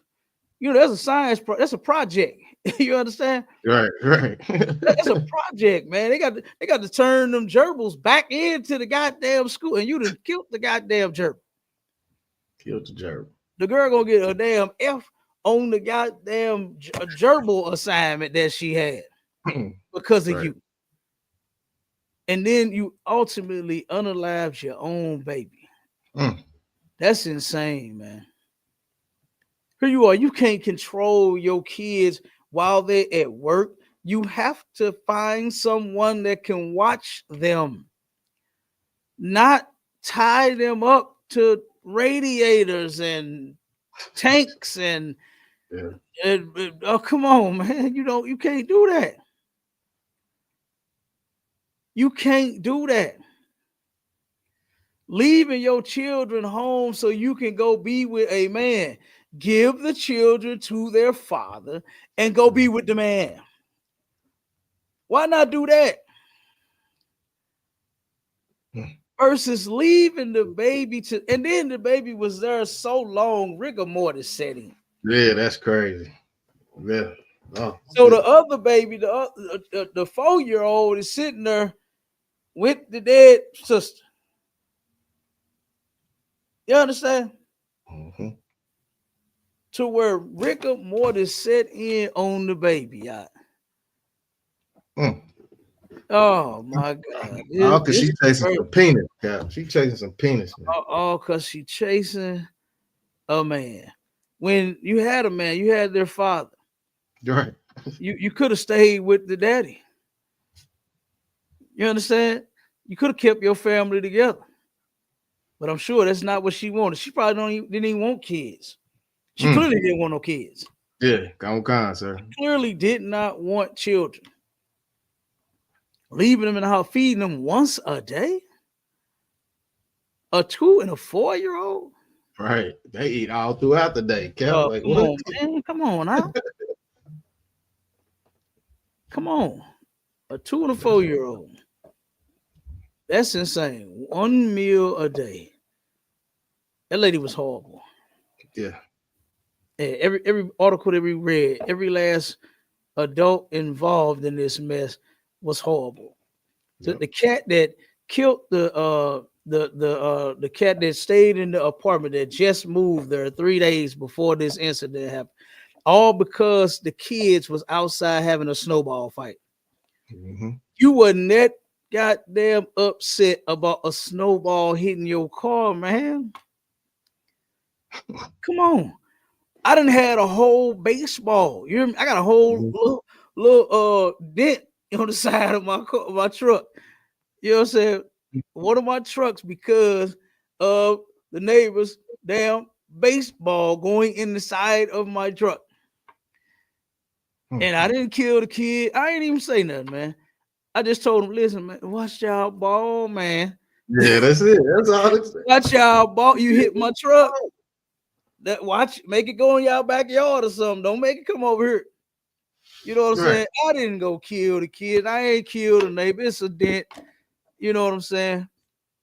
You know, that's a science that's a project. You understand? Right. That's a project, man. They got to turn them gerbils back into the goddamn school, and you done killed the goddamn gerbil. Killed the gerbil. The girl gonna get a damn F on the goddamn gerbil assignment that she had because of you. And then you ultimately unalived your own baby. That's insane, man. Here you are. You can't control your kids while they're at work. You have to find someone that can watch them, not tie them up to radiators and tanks and oh, come on, man. You can't do that. You can't do that. Leaving your children home so you can go be with a man. Give the children to their father and go be with the man. Why not do that? Versus leaving the baby and then the baby was there so long, rigor mortis setting. Yeah, that's crazy. Yeah. Oh, so the other baby, the 4-year-old is sitting there with the dead sister. You understand? To where rigor mortis set in on the baby. Oh my God! Oh, because she's chasing some penis. Yeah, she's chasing some penis. Oh, because she's chasing a man. When you had a man, you had their father. Right. You could have stayed with the daddy. You understand? You could have kept your family together. But I'm sure that's not what she wanted. She probably didn't even want kids. She clearly didn't want no kids. Yeah, on, sir. Clearly did not want children. Leaving them in the house, feeding them once a day. A 2 and a 4-year-old. Right. They eat all throughout the day. Like, come on, man. Come on now. Come on. A 2 and a 4-year-old. That's insane. 1 meal a day. That lady was horrible. Yeah. Every article that we read, every last adult involved in this mess was horrible. So Yep. the cat that killed the cat that stayed in the apartment that just moved there 3 days before this incident happened, all because the kids was outside having a snowball fight. Mm-hmm. You wasn't that goddamn upset about a snowball hitting your car, man. Come on. I done had a whole baseball. You hear me? I got a whole little dent on the side of my truck. You know what I'm saying? One of my trucks because of the neighbor's damn baseball going in the side of my truck. And I didn't kill the kid. I ain't even say nothing, man. I just told him, listen, man, watch y'all ball, man. Yeah, that's it. That's all it's Watch y'all ball. You hit my truck. That watch, make it go in y'all backyard or something. Don't make it come over here. You know what I'm saying? I didn't go kill the kid. I ain't killed the neighbor. It's a dent. You know what I'm saying?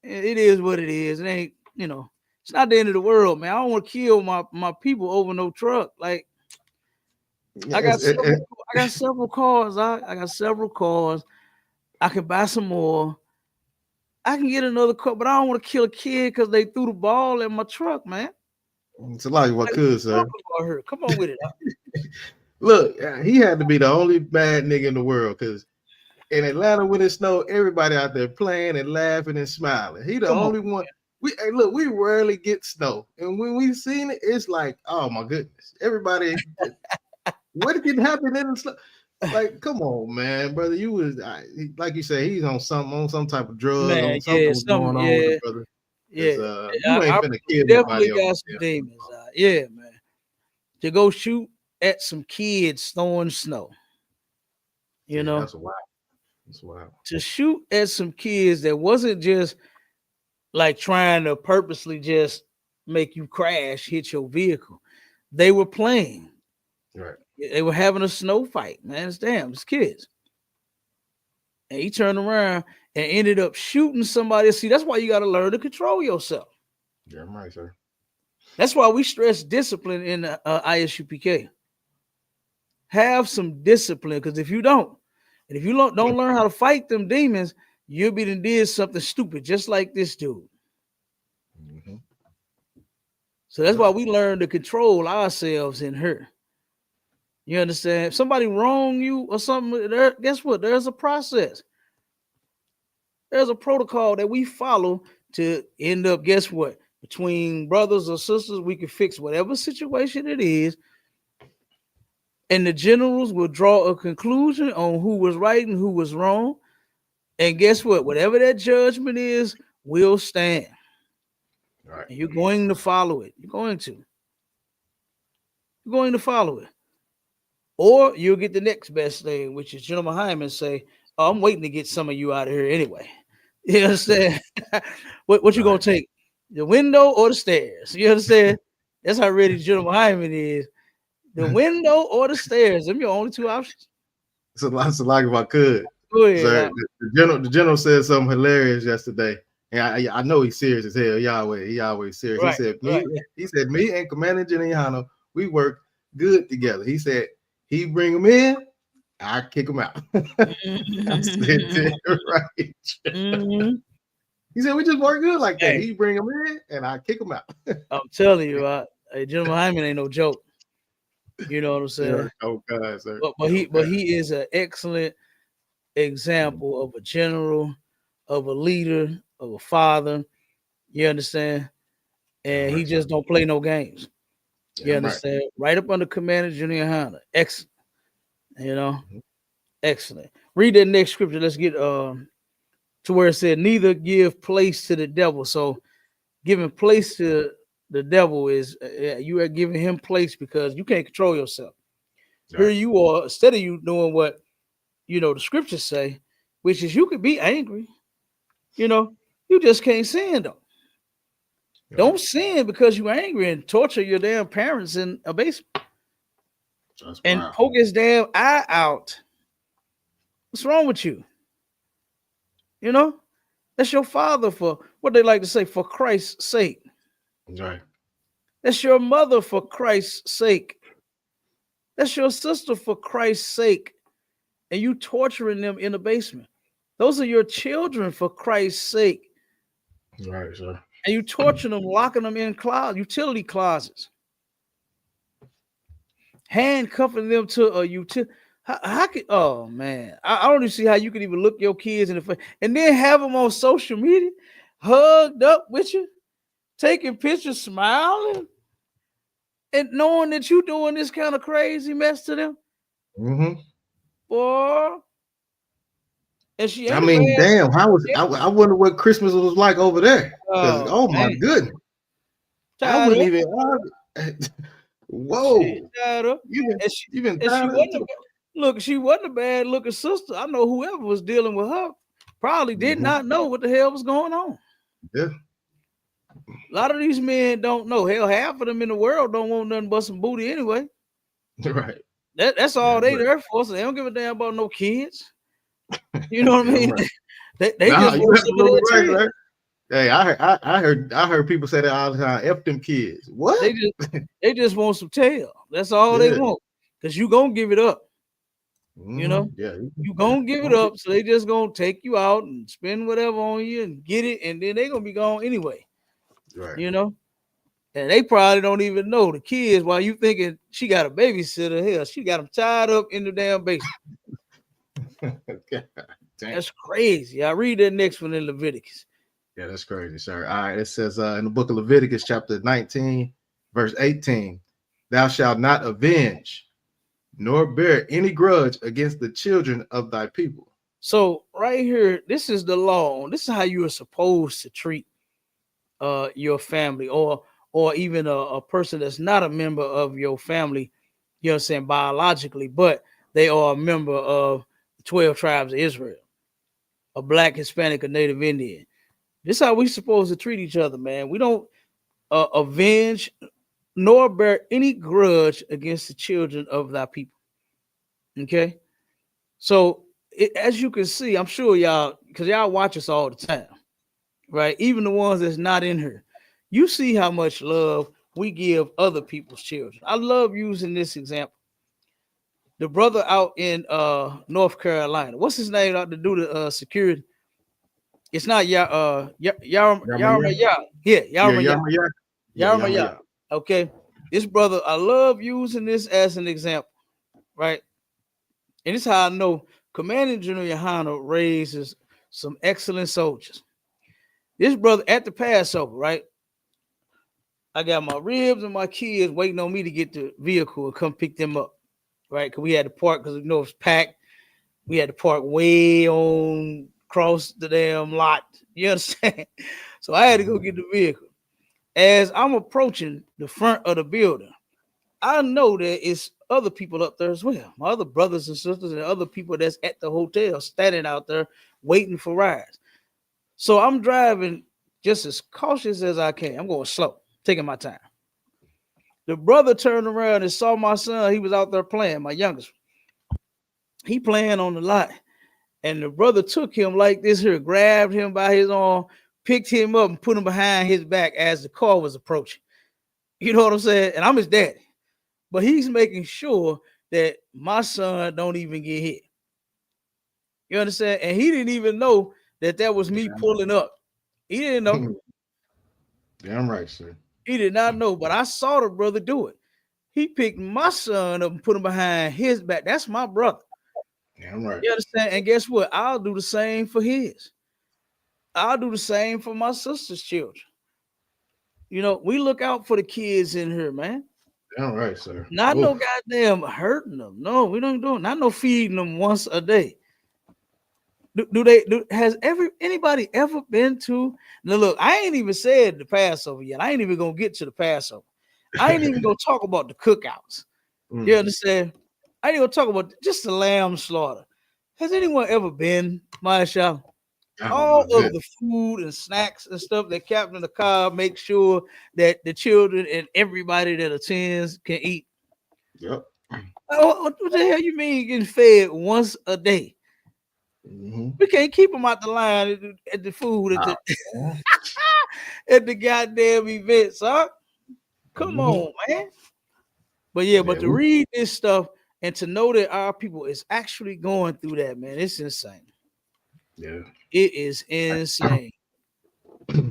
It is what it is. It ain't, it's not the end of the world, man. I don't want to kill my people over no truck. Like, I got several cars. I got several cars. I can buy some more. I can get another car, but I don't want to kill a kid because they threw the ball in my truck, man. It's a lot of what could, sir. Come on with it. Look, he had to be the only bad nigga in the world because in Atlanta when it snowed, everybody out there playing and laughing and smiling. He the only one. We rarely get snow, and when we seen it, it's like, oh my goodness, everybody. What didn't happen in the snow? Like, come on, man, brother. You was like you say, he's on some type of drug, man, on something was going on with it, brother. Yeah, you ain't finna kill definitely nobody. Got some demons. Yeah, man. To go shoot at some kids throwing snow. You know, that's wild. That's wild. To shoot at some kids that wasn't just like trying to purposely just make you crash, hit your vehicle. They were playing. Right. They were having a snow fight, man. It's kids. And he turned around and ended up shooting somebody. See, that's why you got to learn to control yourself. Yeah, I'm right, sir. That's why we stress discipline in ISUPK. Have some discipline, because if you don't, and if you don't learn how to fight them demons, you'll be did something stupid, just like this dude. Mm-hmm. So that's why we learn to control ourselves in her. You understand? If somebody wrong you or something, guess what? There's a process. There's a protocol that we follow to end up, guess what? Between brothers or sisters, we can fix whatever situation it is. And the generals will draw a conclusion on who was right and who was wrong. And guess what? Whatever that judgment is, will stand. Right. And you're going to follow it. You're going to follow it. Or you'll get the next best thing, which is General Hyman say, oh, I'm waiting to get some of you out of here anyway. You understand? what you going to take? The window or the stairs? You understand? That's how ready General Hyman is. The window or the stairs. Them your only two options. So lots of like if I could. Go ahead. Sir, the general said something hilarious yesterday. And I know he's serious as hell. He always serious. Right, he said, me and Commander General YAHANNA, we work good together. He said, he bring him in, I kick him out. I said, right. Mm-hmm. He said, we just work good like that. He bring him in and I kick him out. I'm telling you, General Hyman ain't no joke. You know what I'm saying? Oh God, sir. But he is an excellent example of a general, of a leader, of a father. You understand? And he just don't play no games. You understand? Right up under Commander Junior YAHANNA. Excellent. You know? Excellent. Read that next scripture. Let's get to where it said, neither give place to the devil. So giving place to the devil is you are giving him place because you can't control yourself. Here you are, instead of you doing what the scriptures say, which is you could be angry, you just can't sin though. Don't sin because you're angry and torture your damn parents in a basement and poke his damn eye out. What's wrong with you? That's your father for what they like to say, for Christ's sake. Right. That's your mother for Christ's sake. That's your sister for Christ's sake. And you torturing them in the basement. Those are your children for Christ's sake. Right, sir. And you torturing them, locking them in utility closets, handcuffing them to a utility. How could, oh man, I don't even see how you could even look your kids in the face and then have them on social media, hugged up with you, taking pictures, smiling, and knowing that you doing this kind of crazy mess to them. Mm-hmm. Boy. And she I ain't a mean, bad. damn, I wonder what Christmas was like over there. Because Oh oh my man, goodness. I tied wouldn't up. even She whoa. tied up, You been and she tied up wasn't too. look. She wasn't a bad looking sister. I know whoever was dealing with her probably did Mhm. not know what the hell was going on. Yeah. A lot of these men don't know. Hell, half of them in the world don't want nothing but some booty anyway. Right. That's all Yeah, they right. there for. So they don't give a damn about no kids. You know what I Yeah, mean? right. They Nah, just you want some of absolutely that right, tail. right? Hey, I heard people say that all the time. F them kids. What? They just want some tail. That's all they Yeah. want. Because you gonna give it up. You know, Yeah. you gonna give it Okay. up. So they just gonna take you out and spend whatever on you and get it, and then they gonna be gone anyway. Right. You know, and they probably don't even know the kids. While you thinking she got a babysitter, hell, she got them tied up in the damn basement. Damn. That's crazy. I read that next one in Leviticus. Yeah, that's crazy, sir. All right. It says in the book of Leviticus, chapter 19, verse 18, thou shalt not avenge nor bear any grudge against the children of thy people. So right here, this is the law. This is how you are supposed to treat your family, or even a person that's not a member of your family, you know what I'm saying, biologically, but they are a member of the 12 tribes of Israel, a black, Hispanic, or Native Indian. This is how we supposed to treat each other, man. We don't avenge nor bear any grudge against the children of thy people. Okay. So as you can see, I'm sure y'all, because y'all watch us all the time, right? Even the ones that's not in here, you see how much love we give other people's children. I love using this example. The brother out in North Carolina, what's his name out to do the security? It's not Yarma Yamaya? Ya. Yeah, Yeah, Yarma Ya. Yamaya. Yeah, Yarma Ya. Yamaya. Okay. This brother, I love using this as an example, right? And this is how I know Commanding General YAHANNA raises some excellent soldiers. This brother at the Passover, right? I got my ribs and my kids waiting on me to get the vehicle and come pick them up, right? Because we had to park because you know it's packed. We had to park way on across the damn lot. You understand? So I had to go get the vehicle. As I'm approaching the front of the building, I know that it's other people up there as well. My other brothers and sisters and other people that's at the hotel standing out there waiting for rides. So I'm driving just as cautious as I can. I'm going slow, taking my time. The brother turned around and saw my son. He was out there playing, my youngest. He playing on the lot. And the brother took him like this here, grabbed him by his arm, picked him up and put him behind his back as the car was approaching. You know what I'm saying? And I'm his daddy. But he's making sure that my son don't even get hit. You understand? And he didn't even know that that was me pulling up. He didn't know. Damn right, sir. He did not know, but I saw the brother do it. He picked my son up and put him behind his back. That's my brother. Damn right. You understand? And guess what? I'll do the same for his. I'll do the same for my sister's children. You know, we look out for the kids in here, man. Damn right, sir. Not no Oof. goddamn hurting them. No, we don't do it. Not no feeding them once a day. Has anybody ever been to now? Look, I ain't even said the Passover yet. I ain't even gonna get to the Passover. I ain't even gonna talk about the cookouts. You understand? I ain't gonna talk about just the lamb slaughter. Has anyone ever been, Masha? All of the food and snacks and stuff that Captain the car makes sure that the children and everybody that attends can eat. Yep. What the hell you mean getting fed once a day? We can't keep them out the line at the food at the at the goddamn events, huh? Come on, man. But yeah, but to read this stuff and to know that our people is actually going through that, man, it's insane. Yeah, it is insane.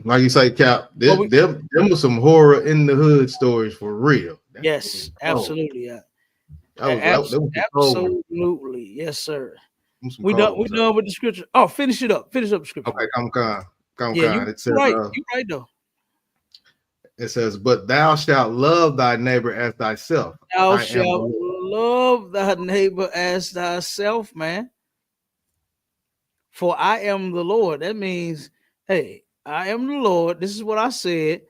Like you say, Cap, them were some horror in the hood stories for real. Yes, absolutely. Yeah. That was Absolutely, yes, sir. We done with the scripture. Oh, finish it up. Finish up the scripture. Okay, come. Yeah, It says, right. You right though. It says, "But thou shalt love thy neighbor as thyself." Thou shalt love thy neighbor as thyself, man. For I am the Lord. That means, hey, I am the Lord. This is what I said.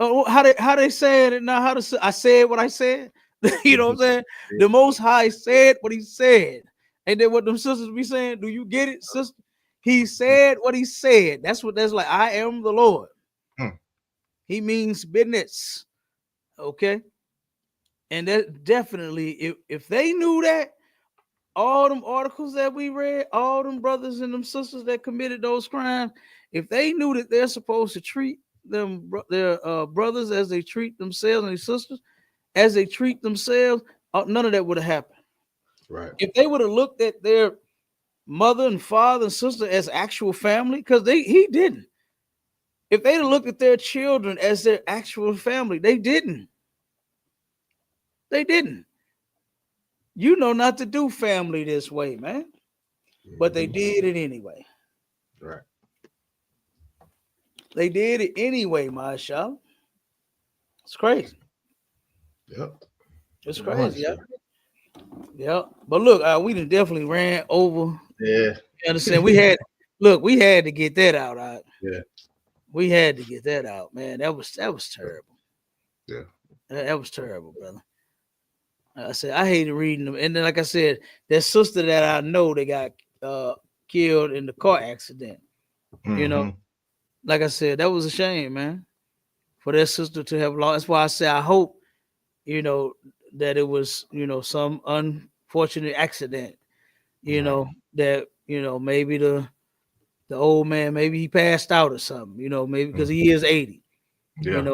Oh, how they saying it now? I said what I said. You know what I'm saying? The Most High said what He said. Ain't that what them sisters be saying? Do you get it, sister? He said what He said. That's what that's like. I am the Lord. He means business. Okay. And that definitely, if they knew that, all them articles that we read, all them brothers and them sisters that committed those crimes, if they knew that they're supposed to treat them their brothers as they treat themselves and their sisters as they treat themselves, none of that would have happened. Right. If they would have looked at their mother and father and sister as actual family, because he didn't. If they'd have looked at their children as their actual family, they didn't. They didn't. You know not to do family this way, man. But they did it anyway. Right. They did it anyway, Masha. It's crazy. Yep. It's crazy. Yeah. Yep. But look, we done definitely ran over. Yeah. You understand? We had to get that out. Yeah. We had to get that out, man. That was terrible. Yeah. That was terrible, brother. I said I hated reading them. And then, like I said, that sister that I know that got killed in the car accident. You know, like I said, that was a shame, man, for that sister to have lost. That's why I say I hope, that it was, some unfortunate accident, that, maybe the old man, maybe he passed out or something, maybe because he is 80. Yeah.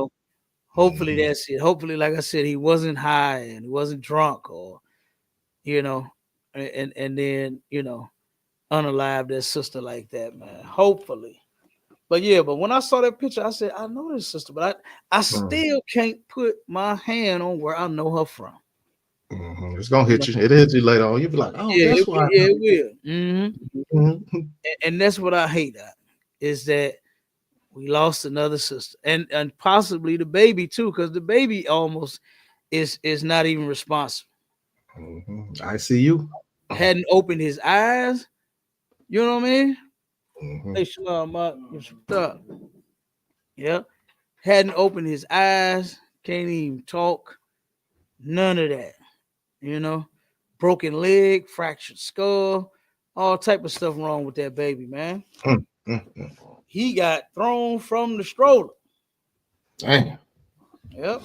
Hopefully that's it. Hopefully, like I said, he wasn't high and he wasn't drunk or, and then, unalive that sister like that, man. Hopefully. But yeah, but when I saw that picture, I said, I know this sister, but I still can't put my hand on where I know her from. It's gonna hit you. It hits you later on. You'll be like, oh, yeah, that's why. Yeah, it will. And that's what I hate, is that we lost another sister, and possibly the baby too, because the baby almost is not even responsible. I see you. Hadn't opened his eyes. You know what I mean? Hey, Shalom, stop. Yeah. Hadn't opened his eyes. Can't even talk. None of that. Broken leg, fractured skull, all type of stuff wrong with that baby, man. He got thrown from the stroller. Damn. Yep.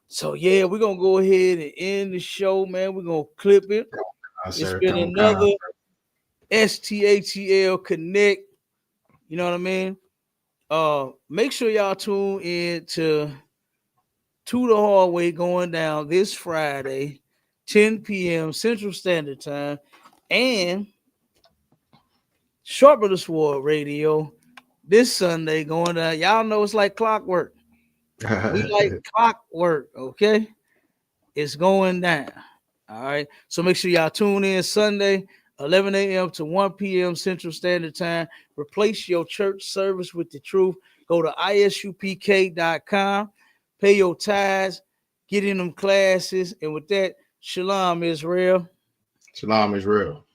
So yeah, we're gonna go ahead and end the show, man. We're gonna clip it. It's been another STATL Connect. You know what I mean? Make sure y'all tune in to the Hallway going down this Friday, 10 p.m. Central Standard Time, and Sharp of the Sword Radio this Sunday going down. Y'all know it's like clockwork. We like clockwork, okay? It's going down. All right. So make sure y'all tune in Sunday, 11 a.m. to 1 p.m. Central Standard Time. Replace your church service with the truth. Go to ISUPK.com, pay your tithes, get in them classes. And with that, Shalom Israel. Shalom Israel.